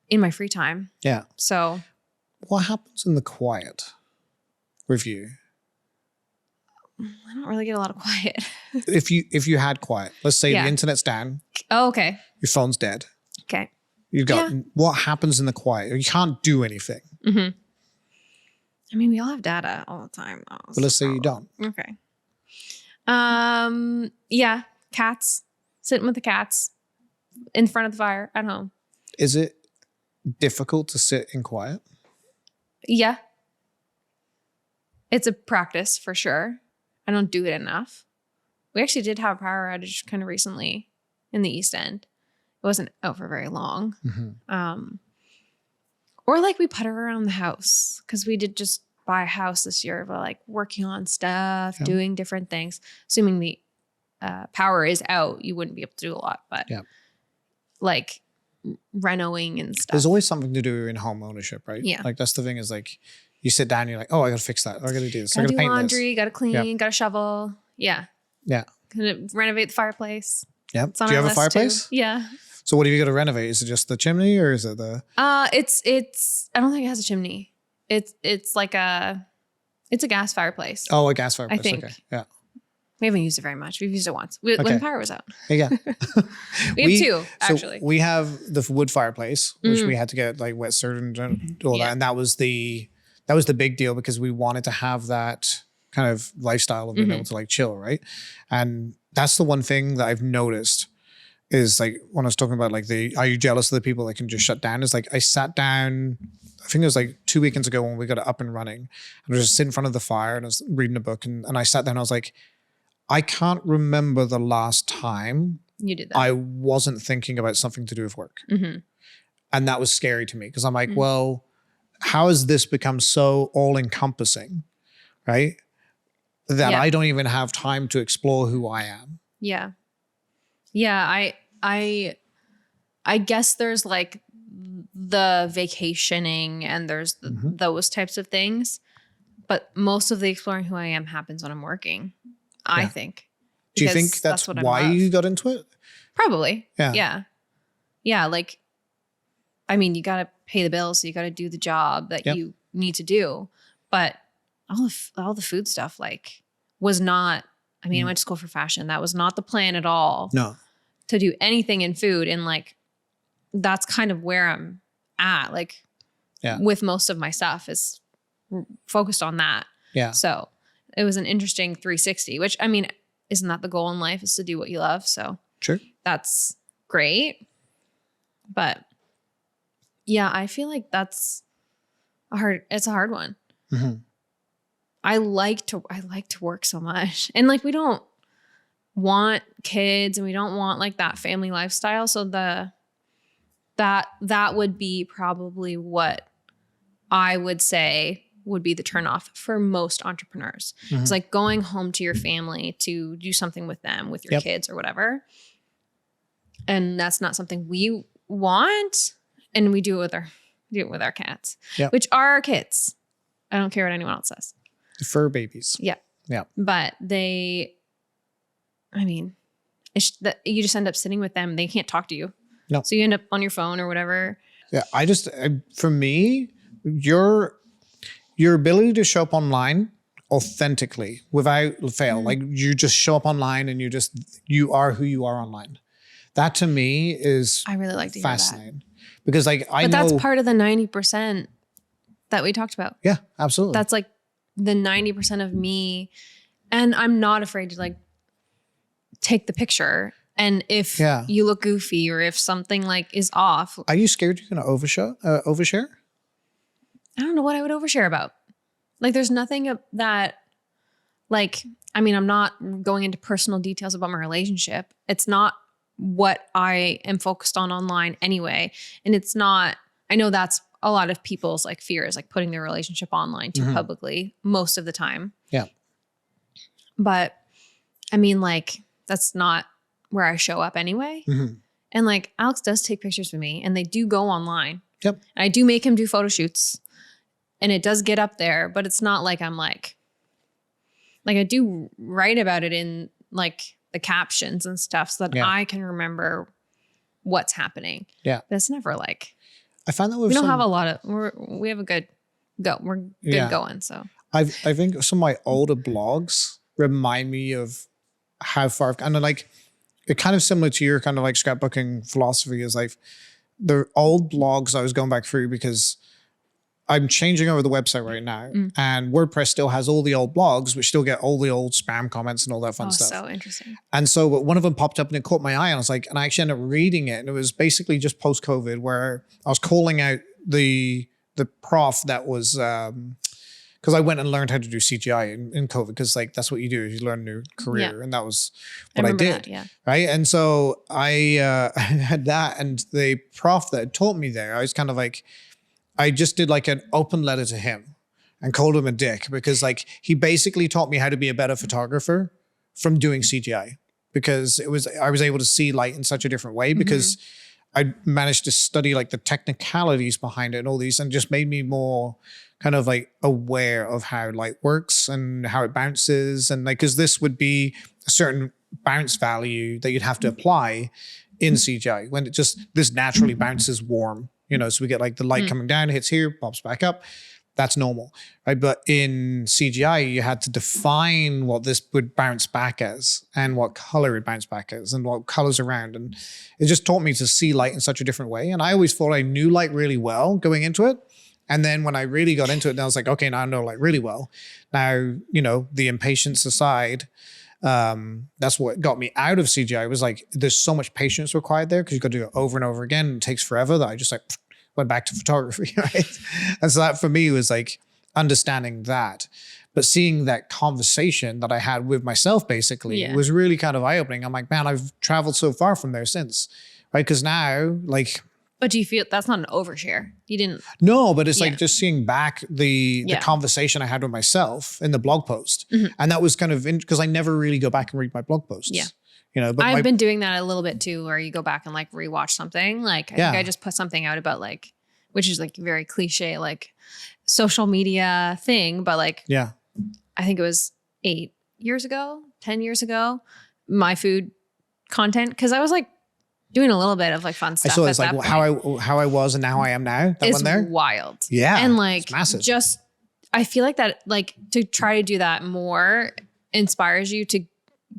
in my free time. Yeah. So what happens in the quiet with you? I don't really get a lot of quiet. If you had quiet, let's say the internet's down. Oh, okay. Your phone's dead. Okay. You've got what happens in the quiet? You can't do anything. I mean, we all have data all the time. But let's say you don't. Okay. Yeah. Cats. Sitting with the cats in front of the fire at home. Is it difficult to sit in quiet? Yeah. It's a practice for sure. I don't do it enough. We actually did have a power outage kind of recently in the East End. It wasn't out for very long. Or like we put her around the house because we did just buy a house this year. We're like working on stuff, doing different things. Assuming the power is out, you wouldn't be able to do a lot, but like renoing and stuff. There's always something to do in home ownership, right? Yeah. Like that's the thing is like you sit down, you're like, oh, I got to fix that. I got to do this. I got to do paint laundry, this. got to clean, got to shovel. Yeah. Yeah. Gonna renovate the fireplace. Yeah. It's on Do you our have a list, too. fireplace? Yeah. So what have you got to renovate? Is it just the chimney or is it the? It's I don't think it has a chimney. It's like it's a gas fireplace. Oh, a gas fireplace. I think. Okay. Yeah. We haven't used it very much. We've used it once when the power was out. Yeah. We have two actually. So we have the wood fireplace, which we had to get like wet cert and all that, and that was the big deal because we wanted to have that kind of lifestyle of being able to like chill, right? And that's the one thing that I've noticed is like when I was talking about like are you jealous of the people that can just shut down? Is like I sat down, I think it was like 2 weekends ago when we got it up and running, and I was just sitting in front of the fire and I was reading a book and I sat down and I was like, I can't remember the last time you did that. I wasn't thinking about something to do with work. And that was scary to me because I'm like, well, how has this become so all encompassing, right? That I don't even have time to explore who I am. Yeah. Yeah. I guess there's like the vacationing and there's those types of things, but most of the exploring who I am happens when I'm working. I think. Do you think that's what why you got into it? Probably. Yeah. Yeah. Yeah. Like, I mean, you got to pay the bills. So you got to do the job that you need to do. But all the food stuff like was not, I mean, I went to school for fashion. That was not the plan at all. No. To do anything in food. And like, that's kind of where I'm at. Like with most of my stuff is focused on that. Yeah. So it was an interesting 360, which I mean, isn't that the goal in life is to do what you love? So sure, that's great. But yeah, I feel like it's a hard one. I like to work so much and like, we don't want kids and we don't want like that family lifestyle. So that would be probably what I would say would be the turnoff for most entrepreneurs. It's like going home to your family to do something with them, with your kids or whatever. And that's not something we want. And we do it with our cats, which are our kids. I don't care what anyone else says. The fur babies. Yeah. Yeah. But you just end up sitting with them. They can't talk to you. No. So you end up on your phone or whatever. Yeah. For me, your ability to show up online authentically without fail, like you just show up online and you are who you are online. That to me is I really like to fascinating hear that. because like I know that's part of the 90% that we talked about. Yeah, absolutely. That's like the 90% of me, and I'm not afraid to like take the picture. And if you look goofy or if something like is off, are you scared you're going to overshare? I don't know what I would overshare about. Like, there's nothing that, like, I mean, I'm not going into personal details about my relationship. It's not what I am focused on online anyway. And it's not, I know that's a lot of people's like fear is like putting their relationship online too publicly most of the time. Yeah. But I mean, like, that's not where I show up anyway. And like, Alex does take pictures with me and they do go online. Yep. And I do make him do photo shoots. And it does get up there, but it's not like I'm like I do write about it in like the captions and stuff so that I can remember what's happening. Yeah. But it's never like, I find that we don't have a lot of, we have a good go. We're good going. So I think some of my older blogs remind me of how far I've kind of like, it kind of similar to your kind of like scrapbooking philosophy is like the old blogs I was going back through because I'm changing over the website right now and WordPress still has all the old blogs, which still get all the old spam comments and all that fun stuff. So interesting. And so one of them popped up and it caught my eye and I was like, and I actually ended up reading it and it was basically just post-COVID where I was calling out the prof that was because I went and learned how to do CGI in COVID, because like that's what you do, is you learn a new career, and that was what I did. That, yeah. Right. And so I had that, and the prof that had taught me there, I was kind of like, I just did like an open letter to him and called him a dick, because like he basically taught me how to be a better photographer from doing CGI, because I was able to see light in such a different way, because I managed to study like the technicalities behind it and all these, and just made me more kind of like aware of how light works and how it bounces. And like, cause this would be a certain bounce value that you'd have to apply in CGI when it just, this naturally bounces warm, you know, so we get like the light coming down, hits here, pops back up. That's normal, right? But in CGI, you had to define what this would bounce back as, and what color it bounced back as, and what colors around. And it just taught me to see light in such a different way. And I always thought I knew light really well going into it. And then when I really got into it, I was like, okay, now I know light really well. Now, you know, the impatience aside, that's what got me out of CGI. It was like, there's so much patience required there, because you've got to do it over and over again. And it takes forever, that I just like went back to photography, right? And so that for me was like understanding that. But seeing that conversation that I had with myself basically was really kind of eye-opening. I'm like, man, I've traveled so far from there since, right? Because now, like... But do you feel that's not an overshare? You didn't... No, but it's like just seeing back the conversation I had with myself in the blog post. And that was kind of... Because I never really go back and read my blog posts. Yeah. You know, but I've been doing that a little bit too, where you go back and like rewatch something. Like I think I just put something out about like, which is like very cliche, like social media thing. But like, I think it was 8 years ago, 10 years ago, my food content. Cause I was like doing a little bit of like fun stuff. I saw it's like how I was and how I am now. That one there. Wild. Yeah. And like, massive. I feel like that, like to try to do that more inspires you to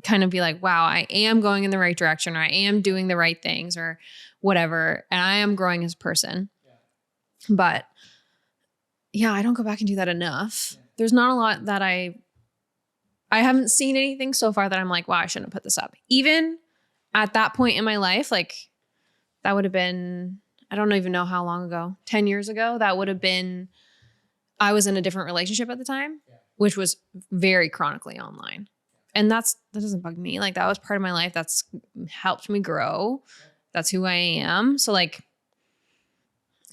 kind of be like, wow, I am going in the right direction, or I am doing the right things, or whatever. And I am growing as a person. But yeah, I don't go back and do that enough. There's not a lot that I haven't seen anything so far that I'm like, wow, I shouldn't have put this up. Even at that point in my life, like that would have been, I don't even know how long ago, 10 years ago, that would have been, I was in a different relationship at the time, which was very chronically online. And that doesn't bug me. Like that was part of my life. That's helped me grow. That's who I am. So like,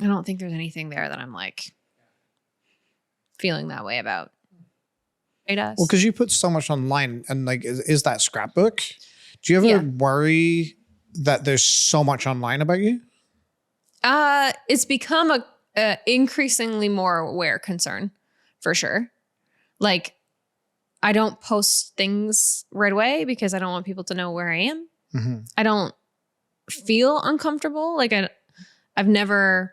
I don't think there's anything there that I'm like feeling that way about. It does. Well, because you put so much online, and like, is that scrapbook? Do you ever worry that there's so much online about you? It's become a increasingly more aware concern, for sure. Like, I don't post things right away because I don't want people to know where I am. I don't feel uncomfortable. Like I've never,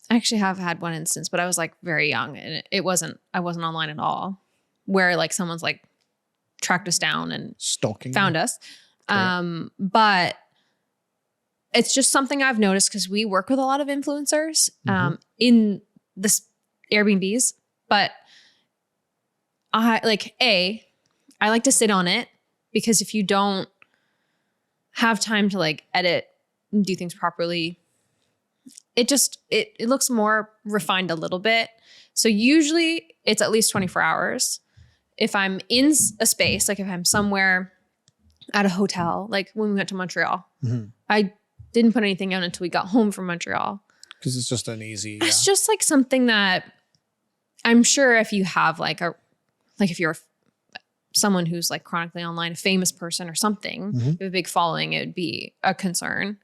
I actually have had one instance, but I was like very young, and I wasn't online at all, where like someone's like tracked us down and stalking found us. But it's just something I've noticed, because we work with a lot of influencers in this Airbnbs, but I like to sit on it, because if you don't have time to like edit and do things properly, it looks more refined a little bit. So usually it's at least 24 hours. If I'm in a space, like if I'm somewhere at a hotel, like when we went to Montreal, I didn't put anything out until we got home from Montreal. Because it's just an easy... It's just like something that I'm sure if you have if you're someone who's like chronically online, a famous person or something, you have a big following, it would be a concern.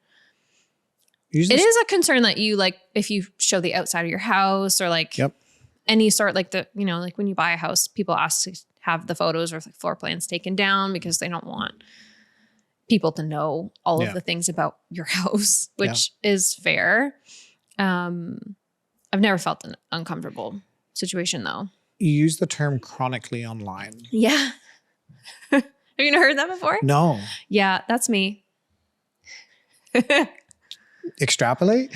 It is a concern that you like, if you show the outside of your house, or like any sort, like like when you buy a house, people ask to have the photos or like floor plans taken down, because they don't want people to know all of the things about your house, which is fair. I've never felt an uncomfortable situation though. You use the term chronically online. Yeah. Have you not heard that before? No. Yeah, that's me. Extrapolate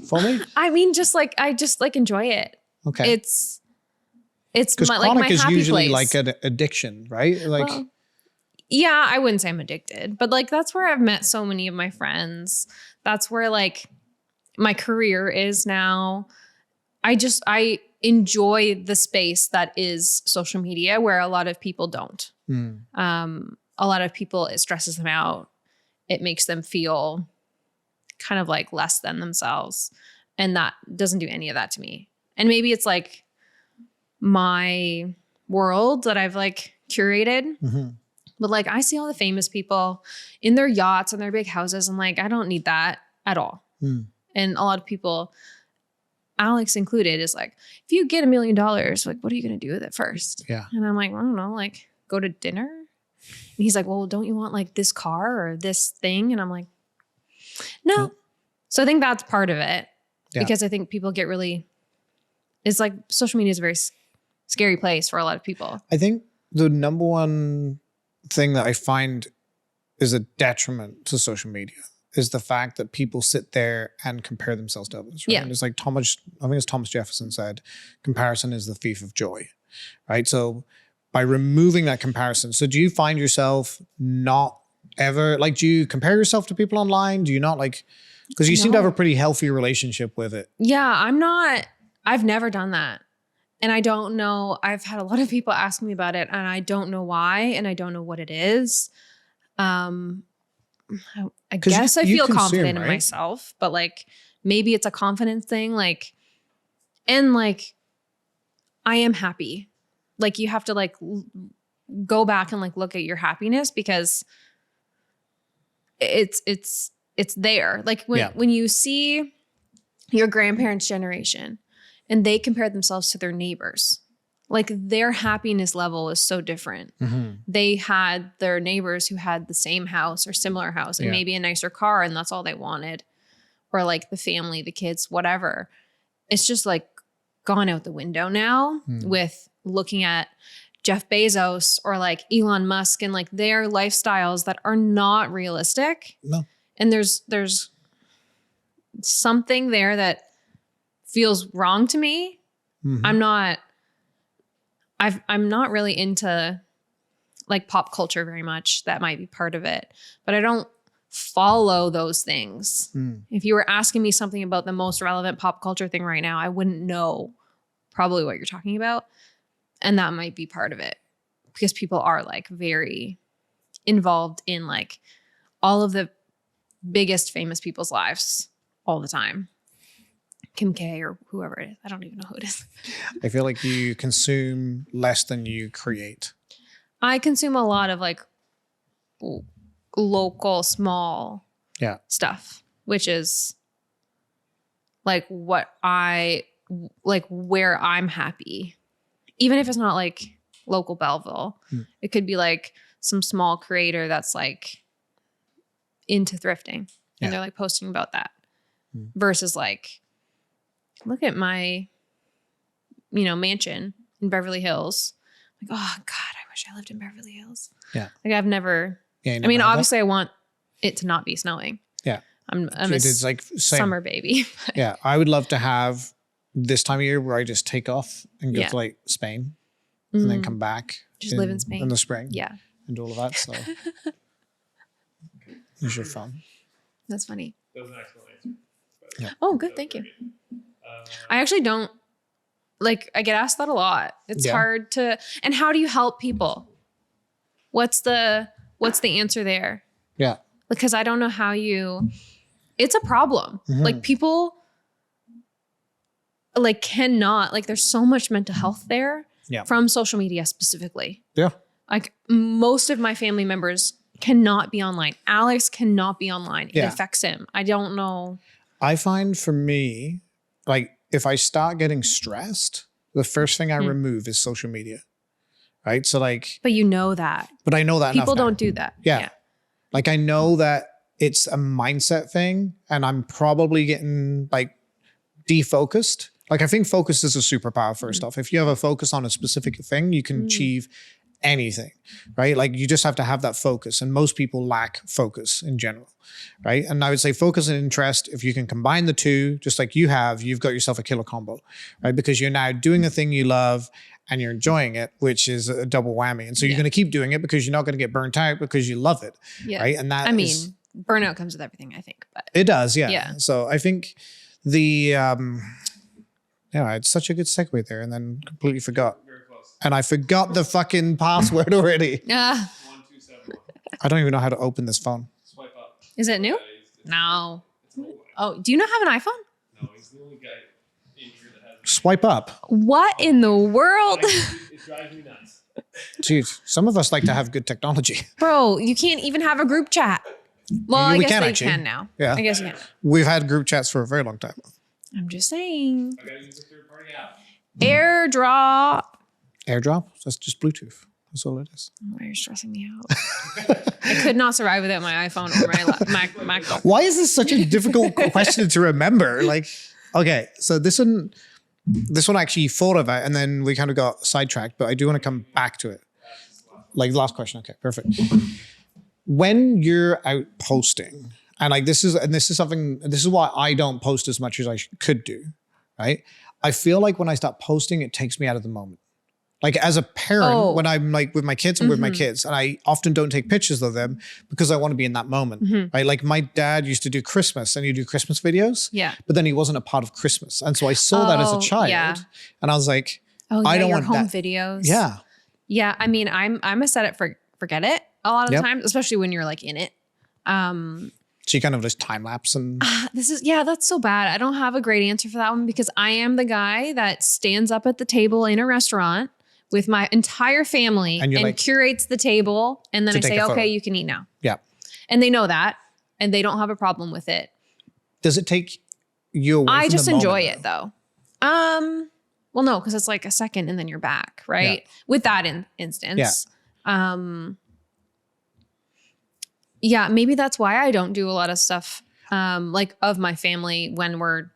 for me? I mean, I just enjoy it. Okay. It's because chronic is usually like an addiction, right? Like, well, yeah, I wouldn't say I'm addicted, but like that's where I've met so many of my friends. That's where like my career is now. enjoy the space that is social media, where a lot of people don't. A lot of people, it stresses them out. It makes them feel kind of like less than themselves. And that doesn't do any of that to me. And maybe it's like my world that I've like curated. But like I see all the famous people in their yachts and their big houses, and like I don't need that at all. And a lot of people, Alex included, is like, if you get $1 million, like what are you going to do with it first? Yeah. And I'm like, I don't know, like go to dinner. And he's like, well, don't you want like this car or this thing? And I'm like, no. So I think that's part of it, because I think people get really, it's like social media is a very scary place for a lot of people. I think the number one thing that I find is a detriment to social media is the fact that people sit there and compare themselves to others. Right? Yeah. And it's like I think it's Thomas Jefferson said, comparison is the thief of joy. Right. So by removing that comparison, so do you find yourself not ever, like, do you compare yourself to people online? Do you not like, because you seem to have a pretty healthy relationship with it. Yeah, I've never done that. And I don't know, I've had a lot of people ask me about it, and I don't know why, and I don't know what it is. I guess I feel confident in myself, but like maybe it's a confidence thing. Like, and like, I am happy. Like you have to like go back and like look at your happiness, because it's there. Like when you see your grandparents' generation and they compare themselves to their neighbors, like their happiness level is so different. They had their neighbors who had the same house or similar house and maybe a nicer car, and that's all they wanted. Or like the family, the kids, whatever. It's just like gone out the window now with looking at Jeff Bezos or like Elon Musk and like their lifestyles that are not realistic. No. And there's something there that feels wrong to me. I'm not really into like pop culture very much. That might be part of it, but I don't follow those things. If you were asking me something about the most relevant pop culture thing right now, I wouldn't know probably what you're talking about. And that might be part of it, because people are like very involved in like all of the biggest famous people's lives all the time. Kim K or whoever it is. I don't even know who it is. I feel like you consume less than you create. I consume a lot of like local, small stuff, which is like what I like, where I'm happy. Even if it's not like local Belleville, it could be like some small creator that's like into thrifting and they're like posting about that versus like, look at my, mansion in Beverly Hills. Like, oh God, I wish I lived in Beverly Hills. Yeah. Like I've never, obviously I want it to not be snowing. Yeah. I'm it's like summer baby. Yeah. I would love to have this time of year where I just take off and go to like Spain and then come back. Just live in Spain. In the spring. Yeah. And all of that. So it's your fun. That's funny. That was an excellent answer. Yeah. Oh, good. Thank you. I actually don't, like, I get asked that a lot. It's hard to, and how do you help people? What's the answer there? Yeah. Because I don't know how it's a problem. Like people like cannot, like there's so much mental health there from social media specifically. Yeah. Like most of my family members cannot be online. Alex cannot be online. It affects him. I don't know. I find for me, like if I start getting stressed, the first thing I remove is social media. Right. So like. But you know that. But I know that people don't do that. Yeah. Like I know that it's a mindset thing and I'm probably getting like defocused. Like I think focus is a superpower first off. If you have a focus on a specific thing, you can achieve anything, right? Like you just have to have that focus, and most people lack focus in general, right? And I would say focus and interest, if you can combine the two, just like you've got yourself a killer combo, right? Because you're now doing a thing you love and you're enjoying it, which is a double whammy. And so you're going to keep doing it because you're not going to get burnt out because you love it, right? And that burnout comes with everything, I think. But it does, yeah. So I think Yeah, I had such a good segue there and then completely forgot. Very close. And I forgot the fucking password already. 1271. I don't even know how to open this phone. Swipe up. Is it new? It's No. It's an old one. Oh, do you not have an iPhone? No, he's the only guy in here that has. Swipe up. What in the world? It drives me nuts. Dude, some of us like to have good technology. Bro, you can't even have a group chat. Well, I We guess can they actually. can now. Yeah. I guess you can. We've had group chats for a very long time. I'm just saying. I gotta use a third party app. AirDrop. AirDrop, that's just Bluetooth. That's all it is. Why are you stressing me out? I could not survive without my iPhone or my MacBook. Why is this such a difficult question to remember? Like, okay, so this one I actually thought of it and then we kind of got sidetracked, but I do want to come back to it. Like last question. Okay, perfect. When you're out posting, and like this is why I don't post as much as I could do, right? I feel like when I start posting, it takes me out of the moment. Like as a parent, when I'm like with my kids, I'm with my kids, and I often don't take pictures of them because I want to be in that moment, right? Like my dad used to do Christmas, and he'd do Christmas videos, but then he wasn't a part of Christmas, and so I saw that as a child, and I was like, I don't want home that. videos. Yeah. I mean, I'm a set it forget it a lot of the times, especially when you're like in it. So you kind of just time lapse and that's so bad. I don't have a great answer for that one because I am the guy that stands up at the table in a restaurant with my entire family and like, curates the table. And then I say, okay, you can eat now. Yeah. And they know that and they don't have a problem with it. Does it take you away I from just the enjoy moment, it though. Well, no, because it's like a second and then you're back, right? With that instance. Yeah, maybe that's why I don't do a lot of stuff like of my family when we're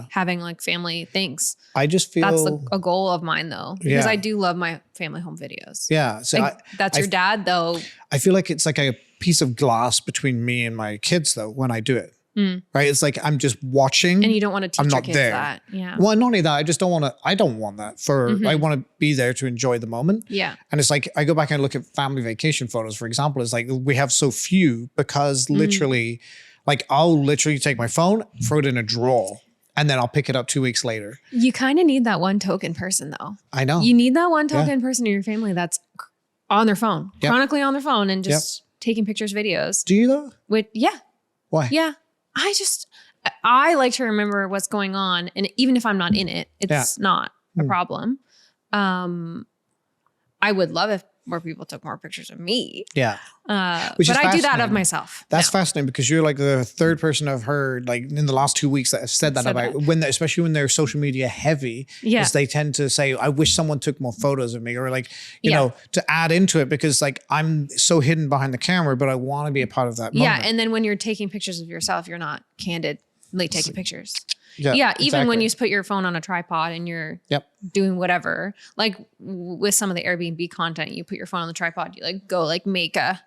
having like family things. I just feel that's a goal of mine though, because I do love my family home videos. Yeah. So like, that's your dad though. I feel like it's like a piece of glass between me and my kids though when I do it. Right? It's like I'm just watching. And you don't want to teach your kids that. Yeah. Well, not only that, I don't want that I want to be there to enjoy the moment. Yeah. And it's like, I go back and look at family vacation photos, for example, it's like we have so few because literally, like I'll literally take my phone, throw it in a drawer, and then I'll pick it up 2 weeks later. You kind of need that one token person though. I know. You need that one token person in your family that's on their phone, chronically on their phone and just taking pictures, videos. Do you though? Why? Yeah. I like to remember what's going on. And even if I'm not in it, it's not a problem. I would love if more people took more pictures of me. Yeah. But I do that of myself. That's fascinating because you're like the third person I've heard like in the last 2 weeks that have said that about especially when they're social media heavy, is they tend to say, I wish someone took more photos of me or like, you know, to add into it because like I'm so hidden behind the camera, but I want to be a part of that moment. Yeah. And then when you're taking pictures of yourself, you're not candidly taking pictures. Yeah, even when you put your phone on a tripod and you're doing whatever, like with some of the Airbnb content, you put your phone on the tripod, you like go like make a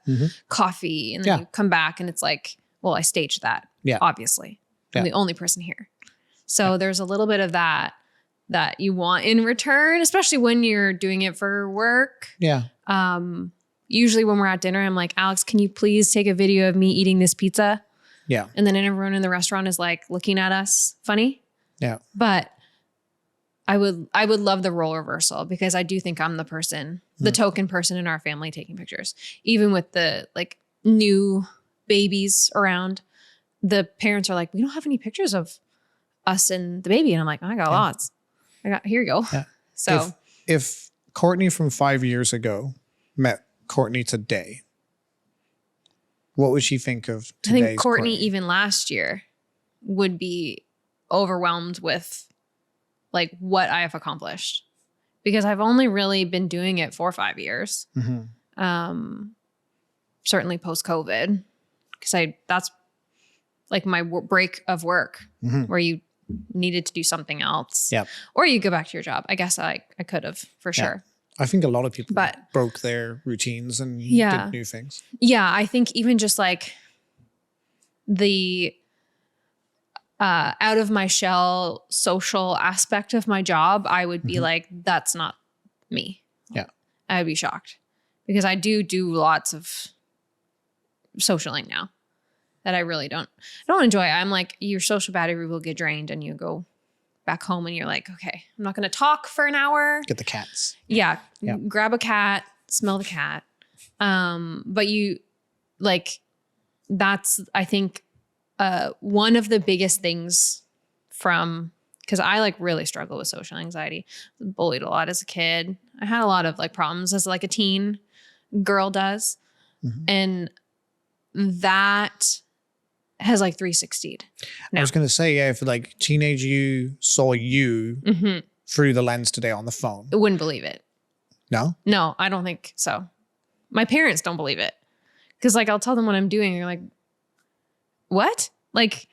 coffee and then you come back and it's like, well, I staged that. Yeah. Obviously. I'm the only person here. So there's a little bit of that you want in return, especially when you're doing it for work. Yeah. Usually when we're at dinner, I'm like, Alex, can you please take a video of me eating this pizza? Yeah. And then everyone in the restaurant is like looking at us funny. Yeah. But I would love the role reversal because I do think I'm the person, the token person in our family taking pictures. Even with the like new babies around, the parents are like, we don't have any pictures of us and the baby. And I'm like, I got lots. Here you go. Yeah. So if Courtney from 5 years ago met Courtney today, what would she think of today's I think Courtney even last year would be overwhelmed with like what I have accomplished because I've only really been doing it for 5 years. Certainly post COVID because that's like my break of work where you needed to do something else or you go back to your job. I guess I could have for sure. I think a lot of people broke their routines and did new things. Yeah, I think even just like the out of my shell social aspect of my job, I would be like, that's not me. Yeah. I would be shocked because I do lots of socialing now that I really don't enjoy. I'm like, your social battery will get drained and you go back home and you're like, okay, I'm not going to talk for an hour. Get the cats. Yeah. Yeah. Grab a cat, smell the cat. But you like, that's, I think, one of the biggest things from, because I like really struggle with social anxiety. Bullied a lot as a kid. I had a lot of like problems as like a teen girl does. Mm-hmm. And that has like 360'd. I was going to say, yeah, if like teenage you saw you through the lens today on the phone. I wouldn't believe it. No? No, I don't think so. My parents don't believe it. Because like I'll tell them what I'm doing. And you're like, what? Like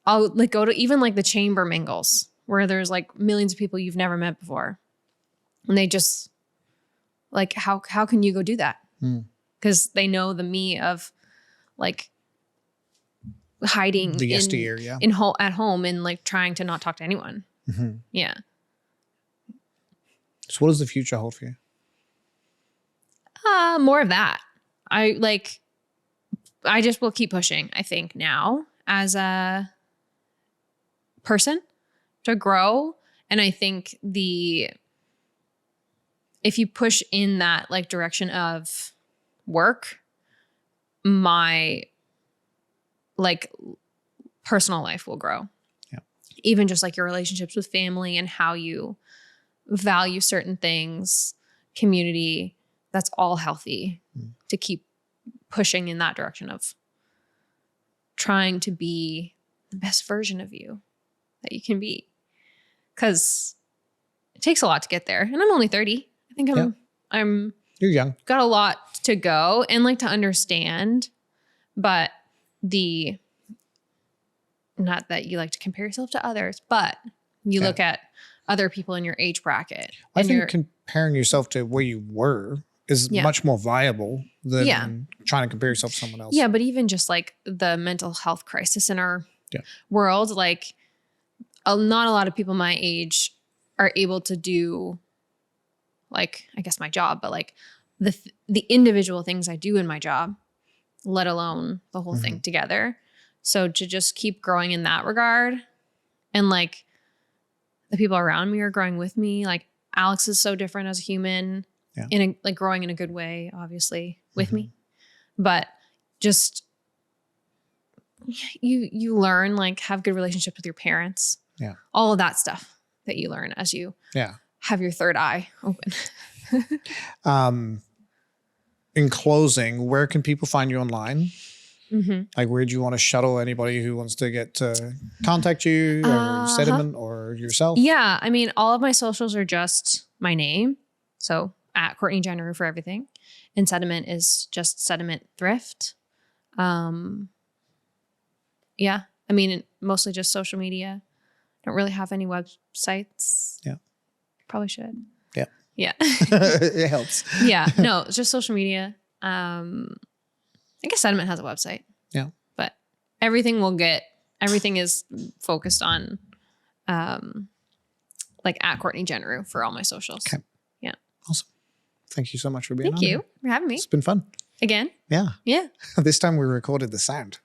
I'll like go to even like the chamber mingles where there's like millions of people you've never met before. And they just like, how can you go do that? Because they know the me of like hiding the yesteryear, at home and like trying to not talk to anyone. Mm-hmm. Yeah. So what does the future hold for you? More of that. I just will keep pushing, I think, now as a person to grow. And I think if you push in that like direction of work, my like personal life will grow. Yeah. Even just like your relationships with family and how you value certain things, community, that's all healthy to keep pushing in that direction of trying to be the best version of you that you can be. Because it takes a lot to get there. And I'm only 30. I think You're young. Got a lot to go and like to understand, but not that you like to compare yourself to others, but you look at other people in your age bracket. I think comparing yourself to where you were is much more viable than trying to compare yourself to someone else. Yeah, but even just like the mental health crisis in our world, like not a lot of people my age are able to do like, I guess my job, but like the individual things I do in my job, let alone the whole thing together. So to just keep growing in that regard and like the people around me are growing with me. Like Alex is so different as a human like growing in a good way, obviously with me, but just you learn, like have good relationships with your parents. Yeah. All of that stuff that you learn as you have your third eye open. In closing, where can people find you online? Like, where do you want to shuttle anybody who wants to get to contact you or Sediment or yourself? Yeah. I mean, all of my socials are just my name. So at Courtney Genereaux for everything. And Sediment is just Sediment Thrift. Yeah. I mean, mostly just social media. Don't really have any websites. Yeah. Probably should. Yeah. Yeah. It helps. Yeah. No, it's just social media. I guess Sediment has a website. Yeah. But everything is focused on like at Courtney Genereaux for all my socials. Okay. Yeah. Awesome. Thank you so much for being on. Thank you for having me. It's been fun. Again? Yeah. Yeah. This time we recorded the sound.